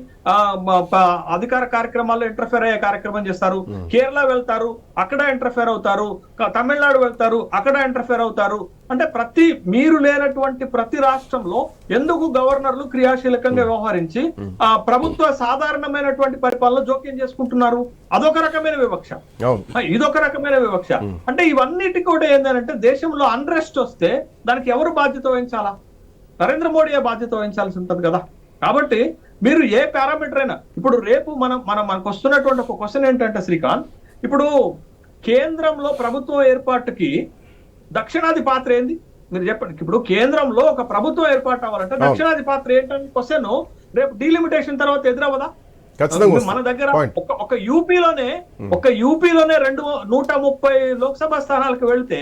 అధికార కార్యక్రమాల్లో ఇంటర్ఫేర్ అయ్యే కార్యక్రమం చేస్తారు. కేరళ వెళ్తారు, అక్కడ ఇంటర్ఫేర్ అవుతారు. తమిళనాడు వెళ్తారు, అక్కడ ఇంటర్ఫేర్ అవుతారు. అంటే మీరు లేనటువంటి ప్రతి రాష్ట్రంలో ఎందుకు గవర్నర్లు క్రియాశీలకంగా వ్యవహరించి ప్రభుత్వ సాధారణమైనటువంటి పరిపాలన జోక్యం చేసుకుంటున్నారు? అదొక రకమైన వివక్ష, ఇదొక రకమైన వివక్ష. అంటే ఇవన్నిటి కూడా ఏంటంటే దేశంలో అన్రెస్ట్ వస్తే దానికి ఎవరు బాధ్యత వహించాలా? నరేంద్ర మోడీ బాధ్యత వహించాల్సి ఉంటుంది కదా. కాబట్టి మీరు ఏ పారామీటర్ అయినా, ఇప్పుడు రేపు మనకు వస్తున్నటువంటి ఒక క్వశ్చన్ ఏంటంటే శ్రీకాంత్, ఇప్పుడు కేంద్రంలో ప్రభుత్వం ఏర్పాటుకి దక్షిణాది పాత్ర ఏంది? మీరు చెప్పండి. ఇప్పుడు కేంద్రంలో ఒక ప్రభుత్వం ఏర్పాటు అవ్వాలంటే దక్షిణాది పాత్ర ఏంటని క్వశ్చన్ రేపు డీలిమిటేషన్ తర్వాత ఎదురవదా? మన దగ్గర ఒక యూపీలోనే 130 లోక్సభ స్థానాలకు వెళ్తే,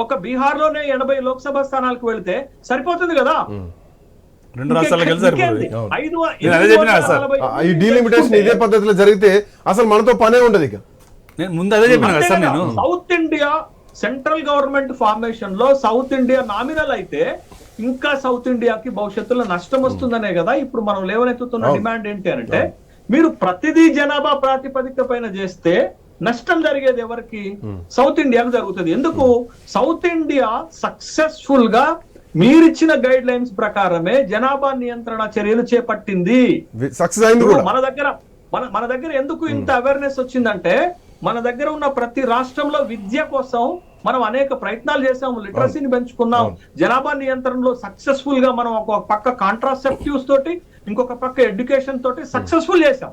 ఒక బీహార్ లోనే 80 లోక్సభ స్థానాలకు వెళితే సరిపోతుంది కదా. రెండు రాష్ట్రాలకు ఈ డీలిమిటేషన్ ఇదే పద్ధతిలో జరిగితే అసలు మనతో పనే ఉండదు. ఇక ముందు అదే చెప్పిన కదా సార్ నేను. South India central government formation లో సౌత్ ఇండియా నామినల్ అయితే ఇంకా సౌత్ ఇండియాకి భవిష్యత్తులో నష్టం వస్తుందనే కదా ఇప్పుడు మనం లేవనెత్తుతున్న డిమాండ్ ఏంటి అంటే, మీరు ప్రతిదీ జనాభా ప్రాతిపదిక పైన చేస్తే నష్టం జరిగేది ఎవరికి? సౌత్ ఇండియాకు జరుగుతుంది. ఎందుకు? సౌత్ ఇండియా సక్సెస్ఫుల్ గా మీరిచ్చిన గైడ్ లైన్స్ ప్రకారమే జనాభా నియంత్రణ చర్యలు చేపట్టింది. మన దగ్గర ఎందుకు ఇంత అవేర్నెస్ వచ్చిందంటే, మన దగ్గర ఉన్న ప్రతి రాష్ట్రంలో విద్య కోసం మనం అనేక ప్రయత్నాలు చేసాము, లిటరసీని పెంచుకున్నాం, జనాభా నియంత్రణలో సక్సెస్ఫుల్ గా మనం ఒక పక్క కాంట్రాసెప్టివ్స్ తోటి, ఇంకొక పక్క ఎడ్యుకేషన్ తోటి సక్సెస్ఫుల్ చేశాం.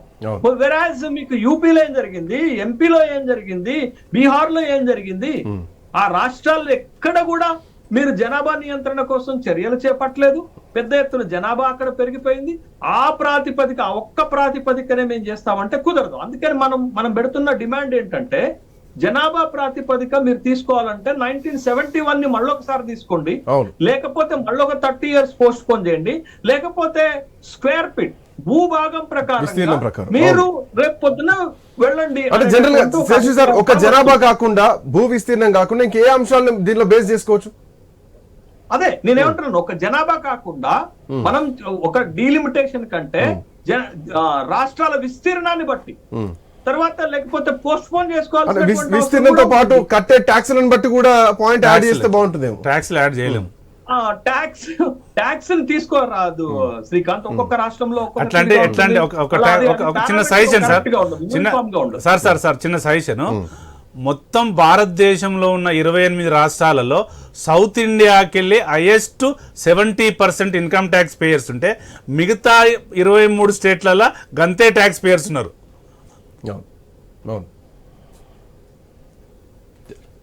వెరాజ్ మీకు యూపీలో ఏం జరిగింది, ఎంపీలో ఏం జరిగింది, బీహార్ లో ఏం జరిగింది? ఆ రాష్ట్రాల్లో ఎక్కడ కూడా మీరు జనాభా నియంత్రణ కోసం చర్యలు చేపట్టలేదు. పెద్ద ఎత్తున జనాభా అక్కడ పెరిగిపోయింది. ఆ ఒక్క ప్రాతిపదికనే మేము చేస్తామంటే కుదరదు. అందుకని మనం పెడుతున్న డిమాండ్ ఏంటంటే, జనాభా ప్రాతిపదిక మీరు తీసుకోవాలంటే 1971 ని మళ్ళొకసారి తీసుకోండి, లేకపోతే మళ్ళొక 30 years పోస్ట్ పోన్ చేయండి, లేకపోతే స్క్వేర్ ఫీట్ భూభాగం ప్రకారం మీరు రేపు పొద్దున వెళ్ళండి. అంటే జనరల్ గా ఒక జనాభా కాకుండా, భూ విస్తీర్ణం కాకుండా ఇంకే అంశాలను దీనిలో బేస్ చేసుకోవచ్చు. అదే నేనేమంటున్నాను, ఒక జనాభా కాకుండా మనం ఒక డీలిమిటేషన్ కంటే రాష్ట్రాల విస్తీర్ణాన్ని బట్టి, తర్వాత లేకపోతే పోస్ట్ పోన్ చేసుకోవాలి. విస్తీర్ణంతో పాటు కట్టే ట్యాక్స్లను బట్టి కూడా పాయింట్ యాడ్ చేస్తే బాగుంటుంది. ట్యాక్స్ యాడ్ చేయలేము, ట్యాక్స్ తీసుకోరాదు శ్రీకాంత్. ఒక్కొక్క రాష్ట్రంలో చిన్న సజెషన్ సార్, చిన్న సజెషన్. మొత్తం భారతదేశంలో ఉన్న 28 రాష్ట్రాలలో సౌత్ ఇండియాకి వెళ్ళి హైయెస్ట్ 70% ఇన్కమ్ ట్యాక్స్ పేయర్స్ ఉంటే, మిగతా 23 స్టేట్లలో గంతే ట్యాక్స్ పేయర్స్ ఉన్నారు.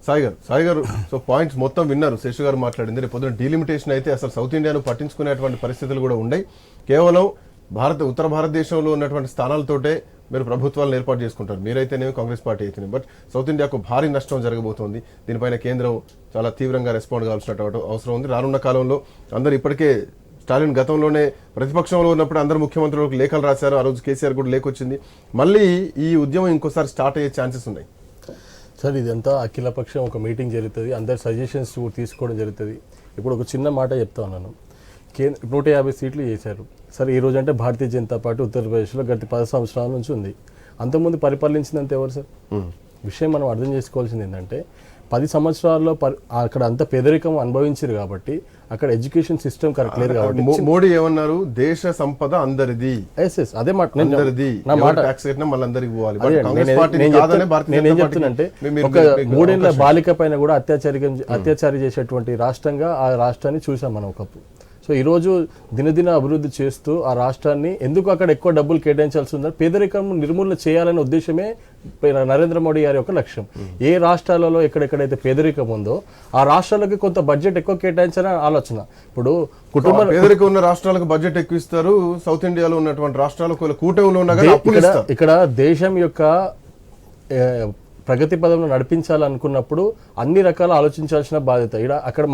సాయి గారు సో పాయింట్స్ మొత్తం విన్నారు. శేషు గారు మాట్లాడింది. రేపు పొద్దున డీలిమిటేషన్ అయితే అసలు సౌత్ ఇండియాను పట్టించుకునేటువంటి పరిస్థితులు కూడా ఉన్నాయి. కేవలం ఉత్తర భారతదేశంలో ఉన్నటువంటి స్థానాలతోటే మీరు ప్రభుత్వాలను ఏర్పాటు చేసుకుంటారు, మీరైతేనేమి కాంగ్రెస్ పార్టీ అయితేనే. బట్ సౌత్ ఇండియాకు భారీ నష్టం జరగబోతోంది. దీనిపైన కేంద్రం చాలా తీవ్రంగా రెస్పాండ్ కావాల్సినటువంటి అవసరం ఉంది. రానున్న కాలంలో అందరూ ఇప్పటికే స్టాలిన్ గతంలోనే ప్రతిపక్షంలో ఉన్నప్పుడు అందరు ముఖ్యమంత్రులకు లేఖలు రాశారు. ఆ రోజు కేసీఆర్ కూడా లేఖ వచ్చింది. మళ్ళీ ఈ ఉద్యమం ఇంకోసారి స్టార్ట్ అయ్యే ఛాన్సెస్ ఉన్నాయి. సార్ ఇదంతా అఖిలపక్షం ఒక మీటింగ్ జరుగుతుంది, అందరి సజెషన్స్ తీసుకోవడం జరుగుతుంది. ఇప్పుడు ఒక చిన్న మాట చెప్తా ఉన్నాను. 150 సీట్లు చేశారు. సరే ఈ రోజు అంటే భారతీయ జనతా పార్టీ ఉత్తరప్రదేశ్లో గత 10 సంవత్సరాల నుంచి ఉంది. అంతకుముందు పరిపాలించినంత ఎవరు సార్? విషయం మనం అర్థం చేసుకోవాల్సింది ఏంటంటే 10 సంవత్సరాల్లో అక్కడ అంత పేదరికం అనుభవించారు కాబట్టి అక్కడ ఎడ్యుకేషన్ సిస్టమ్ కరెక్ట్ లేదు కాబట్టి మోడీ ఏమన్నారు, దేశ సంపద అందరిది, అదే మాట అందరిది, నా మాట ట్యాక్స్ కట్టినా మళ్ళందరికీ పోవాలి. నేనేం చెప్తున్నంటే ఒక 3 ఏళ్ల బాలిక పైన కూడా అత్యాచారం చేసేటువంటి రాష్ట్రంగా ఆ రాష్ట్రాన్ని చూసాం మనం ఒకప్పుడు. సో ఈరోజు దినదిన అభివృద్ధి చేస్తూ ఆ రాష్ట్రాన్ని ఎందుకు అక్కడ ఎక్కువ డబ్బులు కేటాయించాల్సి ఉందో పేదరికం నిర్మూలన చేయాలనే ఉద్దేశమే నరేంద్ర మోడీ గారి యొక్క లక్ష్యం. ఏ రాష్ట్రాలలో ఎక్కడెక్కడైతే పేదరికం ఉందో ఆ రాష్ట్రాలకి కొంత బడ్జెట్ ఎక్కువ కేటాయించాలని ఆలోచన. ఇప్పుడు కుటుంబ పేదరికం ఉన్న రాష్ట్రాలకు బడ్జెట్ ఎక్కువ ఇస్తారు, సౌత్ ఇండియాలో ఉన్నటువంటి రాష్ట్రాలకు కూటమిలో ఉన్న ఇక్కడ దేశం యొక్క ప్రగతి పదంలో నడిపించాలనుకున్నప్పుడు అన్ని రకాల ఆలోచించాల్సిన బాధ్యత అక్కడ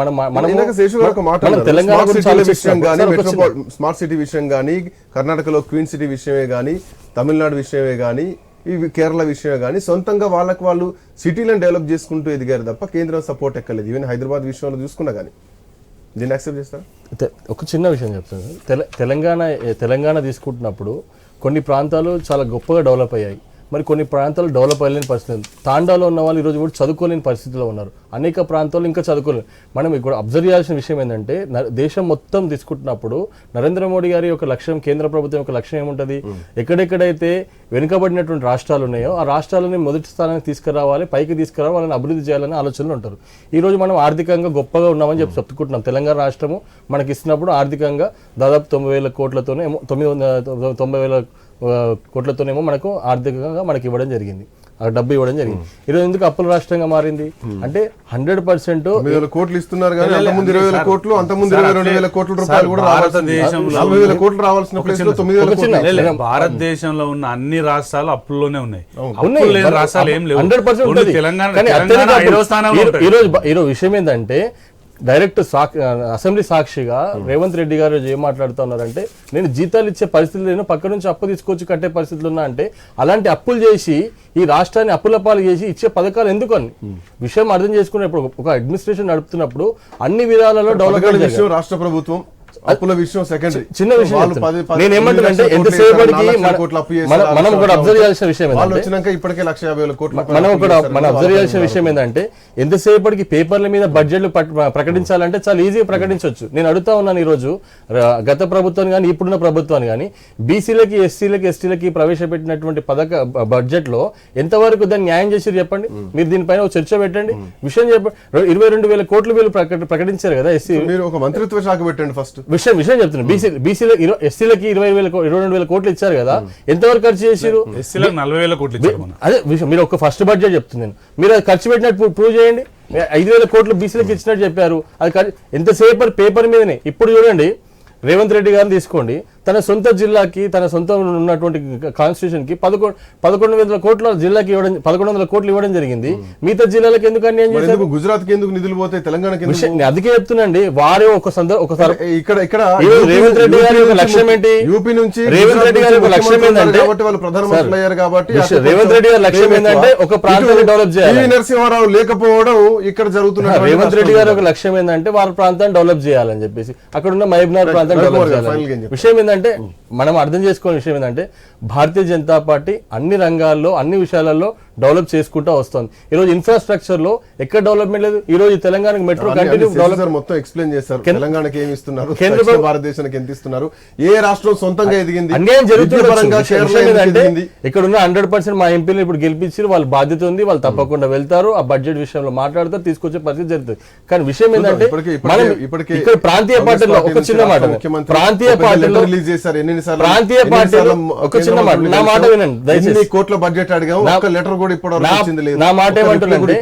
తెలంగాణ స్మార్ట్ సిటీ విషయం కానీ, కర్ణాటకలో క్వీన్ సిటీ విషయమే కానీ, తమిళనాడు విషయమే కానీ, ఈ కేరళ విషయమే కానీ సొంతంగా వాళ్ళు సిటీలను డెవలప్ చేసుకుంటూ ఎదిగారు తప్ప కేంద్రం సపోర్ట్ ఎక్కలేదు. ఈవెన్ హైదరాబాద్ విషయంలో చూసుకున్నా కానీ దీన్ని యాక్సెప్ట్ చేస్తారా? ఒక చిన్న విషయం చెప్తాను. తెలంగాణ తీసుకుంటున్నప్పుడు కొన్ని ప్రాంతాలు చాలా గొప్పగా డెవలప్ అయ్యాయి, మరి కొన్ని ప్రాంతాలు డెవలప్ అయ్యలేని పరిస్థితి. తాండాలో ఉన్న వాళ్ళు ఈరోజు కూడా చదువుకోలేని పరిస్థితిలో ఉన్నారు. అనేక ప్రాంతాలు ఇంకా చదువుకోలేరు. మనం ఇక్కడ అబ్జర్వ్ చేయాల్సిన విషయం ఏంటంటే దేశం మొత్తం తీసుకుంటున్నప్పుడు నరేంద్ర మోడీ గారి యొక్క లక్ష్యం, కేంద్ర ప్రభుత్వం యొక్క లక్ష్యం ఏముంటుంది? ఎక్కడెక్కడైతే వెనుకబడినటువంటి రాష్ట్రాలు ఉన్నాయో ఆ రాష్ట్రాలని మొదటి స్థానానికి తీసుకురావాలి, పైకి తీసుకురావాలి, వాళ్ళని అభివృద్ధి చేయాలని ఆలోచనలు ఉంటారు. ఈ రోజు మనం ఆర్థికంగా గొప్పగా ఉన్నామని చెప్పుకుంటున్నాం. తెలంగాణ రాష్ట్రము మనకి ఇస్తున్నప్పుడు ఆర్థికంగా దాదాపు 90,000 కోట్లతోనే 90,000 కోట్లతోనేమో మనకు ఆర్థికంగా మనకి ఇవ్వడం జరిగింది, డబ్బు ఇవ్వడం జరిగింది. ఈరోజు ఎందుకు అప్పుల రాష్ట్రంగా మారింది అంటే 100% 9,000 కోట్లు ఇస్తున్నారు కానీ అంతకుముందు 20,000 కోట్లు, అంతకుముందు 22,000 కోట్ల రూపాయలు కూడా భారతదేశంలో 40,000 కోట్లు రావాల్సిన ప్లేస్ లో 9,000 కోట్లు. భారతదేశంలో ఉన్న అన్ని రాష్ట్రాలు అప్పుల్లోనే ఉన్నాయి. అప్పులు లేని రాష్ట్రాలు ఏం లేవు. 100% తెలంగాణ ఈరోజు విషయం ఏంటంటే డైరెక్ట్ అసెంబ్లీ సాక్షిగా రేవంత్ రెడ్డి గారు ఏం మాట్లాడుతున్నారంటే నేను జీతాలు ఇచ్చే పరిస్థితులు లేను, పక్క నుంచి అప్పు తీసుకొచ్చి కట్టే పరిస్థితులు ఉన్నా అంటే అలాంటి అప్పులు చేసి ఈ రాష్ట్రాన్ని అప్పుల పాలు చేసి ఇచ్చే పథకాలు ఎందుకు అని విషయం అర్థం చేసుకునేప్పుడు ఒక అడ్మినిస్ట్రేషన్ నడుపుతున్నప్పుడు అన్ని విధాలలో డెవలప్మెంట్ రాష్ట్ర ప్రభుత్వం అప్పుల విషయం సెకండరీ. చిన్న విషయం నేను ఏమంటానంటే ఎంతసేపటికి మనం కూడా అబ్జర్వ్ చేయాల్సిన విషయం ఇప్పటికే 150,000 కోట్లు మనం అబ్జర్వ్ చేయాల్సిన విషయం ఏంటంటే ఎంతసేపటికి పేపర్ల మీద బడ్జెట్లు ప్రకటించాలంటే చాలా ఈజీగా ప్రకటించవచ్చు. నేను అడుగుతా ఉన్నాను ఈ రోజు గత ప్రభుత్వాన్ని కానీ ఇప్పుడున్న ప్రభుత్వాన్ని కానీ బీసీలకి, ఎస్సీలకి, ఎస్టీలకి ప్రవేశపెట్టినటువంటి బడ్జెట్ లో ఎంతవరకు దాన్ని న్యాయం చేసి చెప్పండి. మీరు దీనిపైన చర్చ పెట్టండి, విషయం చెప్పండి. 22,000 కోట్లు వీళ్ళు ప్రకటించారు కదా ఎస్సీ. మీరు ఒక మంత్రిత్వ శాఖ పెట్టండి ఫస్ట్. విషయం చెప్తున్నాను. బీసీలో ఎస్సీలకి 22,000 కోట్లు ఇచ్చారు కదా, ఎంతవరకు ఖర్చు చేసారు? 40,000 కోట్లు. అదే విషయం, మీరు ఒక ఫస్ట్ బడ్జెట్ చెప్తున్నాను, మీరు అది ఖర్చు పెట్టినట్టు ప్రూవ్ చేయండి. 5,000 కోట్లు బీసీలకు ఇచ్చినట్టు చెప్పారు, అది ఎంతసేపు పేపర్ మీదనే. ఇప్పుడు చూడండి రేవంత్ రెడ్డి గారిని తీసుకోండి, తన సొంత జిల్లాకి, తన సొంత ఉన్నటువంటి కాన్స్టిట్యూషన్ కి 11,100 కోట్ల జిల్లాకి ఇవ్వడం, 1,100 కోట్లు ఇవ్వడం జరిగింది. మిగతా జిల్లాలకు ఎందుకు అన్యాయం చేశారు? గుజరాత్ కి ఎందుకు నిధులు పోతాయి, తెలంగాణకి? అందుకే చెప్తున్నాండి, వారే ఒకసారి ఇక్కడ రేవంత్ రెడ్డి గారి యొక్క లక్ష్యం ఏంటి? యూపీ నుంచి రేవంత్ రెడ్డి గారి యొక్క లక్ష్యం ఏంటంటే వాళ్ళు ప్రధానమంత్రులు అయ్యారు కాబట్టి రేవంత్ రెడ్డి గారి లక్ష్యం ఏంటంటే ఒక ప్రాంతాన్ని డెవలప్ చేయాలి. నరసింహారావు లేకపోవడం ఇక్కడ జరుగుతున్న రేవంత్ రెడ్డి గారి యొక్క లక్ష్యం ఏంటంటే వారి ప్రాంతాన్ని డెవలప్ చేయాలని చెప్పేసి అక్కడ ఉన్న మహబూబ్నగర్ ప్రాంతాన్ని డెవలప్ చేయాలి. విషయం ఏంటంటే మనం అర్థం చేసుకోవాల్సిన విషయం ఏంటంటే భారతీయ జనతా పార్టీ అన్ని రంగాల్లో, అన్ని విషయాలలో డెవలప్ చేసుకుంటూ వస్తుంది. ఈ రోజు ఇన్ఫ్రాస్ట్రక్చర్ లో ఎక్కడ డెవలప్మెంట్ లేదు. ఈ రోజు తెలంగాణకి మెట్రో కంటిన్యూ డెవలప్ మొత్తం ఎక్స్ప్లెయిన్ చేశారు. తెలంగాణకి ఏమి ఇస్తున్నారు, కేంద్ర భారతదేశానికి ఎంత ఇస్తున్నారు, ఏ రాష్ట్రం సొంతంగా ఎదిగింది, అన్యాయం జరుగుతుంది. ఇక్కడ ఉన్న 100% మా ఎంపీలు ఇప్పుడు గెలిపించారు, వాళ్ళ బాధ్యత ఉంది, వాళ్ళు తప్పకుండా వెళ్తారు, ఆ బడ్జెట్ విషయంలో మాట్లాడతారు, తీసుకొచ్చే పరిస్థితి జరుగుతుంది. కానీ విషయం ఏంటంటే ఇక్కడ ప్రాంతీయ పార్టీలో ఒక చిన్న మాట, ప్రాంతీయ పార్టీలో రిలీజ్ చేశారు. ప్రాంతీయ పార్టీలో ఒక చిన్న మాట, నా మాట వినండి దయచేసి. కోట్ల బడ్జెట్ అడిగాము, ఒక లెటర్ కూడా నా మాట ఏమంటున్నానంటే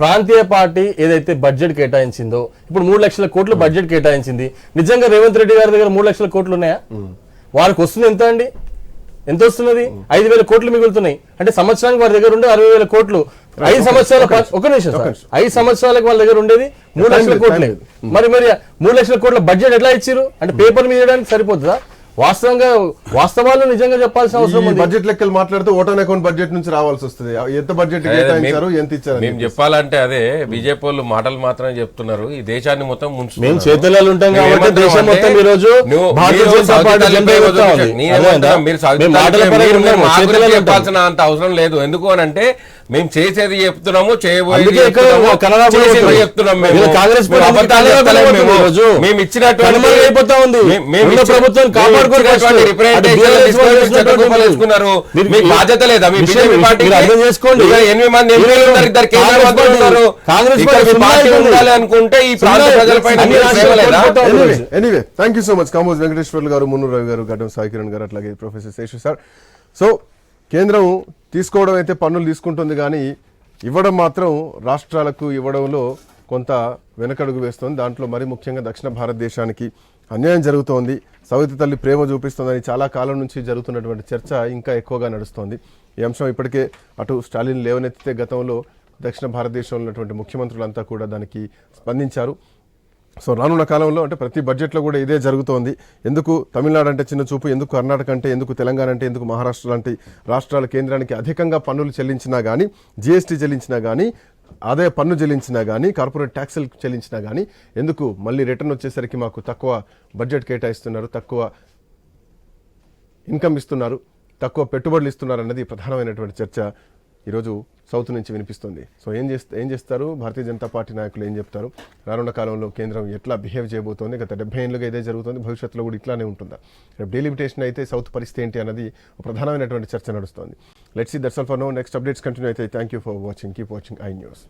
ప్రాంతీయ పార్టీ ఏదైతే బడ్జెట్ కేటాయించిందో, ఇప్పుడు 3 లక్షల కోట్లు బడ్జెట్ కేటాయించింది. నిజంగా రేవంత్ రెడ్డి గారి దగ్గర 3 లక్షల కోట్లు ఉన్నాయా? వారికి వస్తుంది ఎంత అండి? ఎంత వస్తున్నది? 5,000 కోట్లు మిగులుతున్నాయి అంటే సంవత్సరానికి వారి దగ్గర ఉండే 60,000 కోట్లు. 5 సంవత్సరాల ఒక నిమిషం సార్, 5 సంవత్సరాలకు వాళ్ళ దగ్గర ఉండేది 3 లక్షల కోట్లే. మరి 3 లక్షల కోట్ల బడ్జెట్ ఎట్లా ఇచ్చారు అంటే పేపర్ మీద వేయడానికి సరిపోతుందా? వాస్తవాలు నిజంగా చెప్పాల్సిన అవసరం ఉంది. బడ్జెట్ లెక్కలు మాట్లాడితే ఓటాన్ అకౌంట్ బడ్జెట్ నుంచి రావాల్సి వస్తుంది. ఎంత బడ్జెట్ కేటాయించారు, ఎంత ఇచ్చారు? మేము చెప్పాలంటే అదే బీజేపీ వాళ్ళు మాటలు మాత్రమే చెప్తున్నారు, ఈ దేశాన్ని మొత్తం ముంచు. మేము చేతులలో ఉంటాం కాబట్టి దేశం మొత్తం ఈ రోజు చెప్పాల్సిన అంత అవసరం లేదు. ఎందుకు అని అంటే మేము చేసేది చెప్తున్నాము, చేయబోయేది చెప్తున్నాం. మేము ఇచ్చినటువంటి ప్రభుత్వం బాధ్యత లేదా? మీ బీజేపీ పార్టీ అర్థం చేసుకోండి, 8 మంది ఎంపీలు ఉన్నారు, 2 కేంద్ర మంత్రులు ఉన్నారు. పార్టీ ఉండాలి అనుకుంటే ఈ ప్రాంత ప్రజలపై anyway thank you so much Kamoj Venkateswarlu garu, Munnuru Ravi గారు, గడ్డం సాయి కిరణ్ గారు, అట్లాగే ప్రొఫెసర్ శేషు సార్. సో కేంద్రం తీసుకోవడం అయితే పన్నులు తీసుకుంటుంది, కానీ ఇవ్వడం మాత్రం రాష్ట్రాలకు ఇవ్వడంలో కొంత వెనకడుగు వేస్తుంది. దాంట్లో మరి ముఖ్యంగా దక్షిణ భారతదేశానికి అన్యాయం జరుగుతోంది. సవితి తల్లి ప్రేమ చూపిస్తోందని చాలా కాలం నుంచి జరుగుతున్నటువంటి చర్చ ఇంకా ఎక్కువగా నడుస్తోంది. ఈ అంశం ఇప్పటికే అటు స్టాలిన్ లేవనెత్తితే గతంలో దక్షిణ భారతదేశంలో ఉన్నటువంటి ముఖ్యమంత్రులంతా కూడా దానికి స్పందించారు. సో రానున్న కాలంలో అంటే ప్రతి బడ్జెట్లో కూడా ఇదే జరుగుతోంది. ఎందుకు తమిళనాడు అంటే చిన్న చూపు, ఎందుకు కర్ణాటక అంటే, ఎందుకు తెలంగాణ అంటే, ఎందుకు మహారాష్ట్ర లాంటి రాష్ట్రాల కేంద్రానికి అధికంగా పన్నులు చెల్లించినా కానీ, జీఎస్టీ చెల్లించినా కానీ, ఆదాయ పన్ను చెల్లించినా కానీ, కార్పొరేట్ ట్యాక్సులు చెల్లించినా కానీ ఎందుకు మళ్ళీ రిటర్న్ వచ్చేసరికి మాకు తక్కువ బడ్జెట్ కేటాయిస్తున్నారు, తక్కువ ఇన్కమ్ ఇస్తున్నారు, తక్కువ పెట్టుబడులు ఇస్తున్నారు అన్నది ప్రధానమైనటువంటి చర్చ ఈరోజు సౌత్ నుంచి వినిపిస్తుంది. సో ఏం చేస్తారు భారతీయ జనతా పార్టీ నాయకులు, ఏం చెప్తారు? రానున్న కాలంలో కేంద్రం ఎట్లా బిహేవ్ చేయబోతోంది? గత 70 ఏళ్ళుగా ఇదే జరుగుతుంది, భవిష్యత్తులో కూడా ఇట్లానే ఉంటుందా? రేపు డీలిమిటేషన్ అయితే సౌత్ పరిస్థితి ఏంటి అన్నది ప్రధానమైనటువంటి చర్చ నడుస్తుంది. Let's see that's all for now. Next updates continue అయితే. Thank you for watching. Keep watching I news.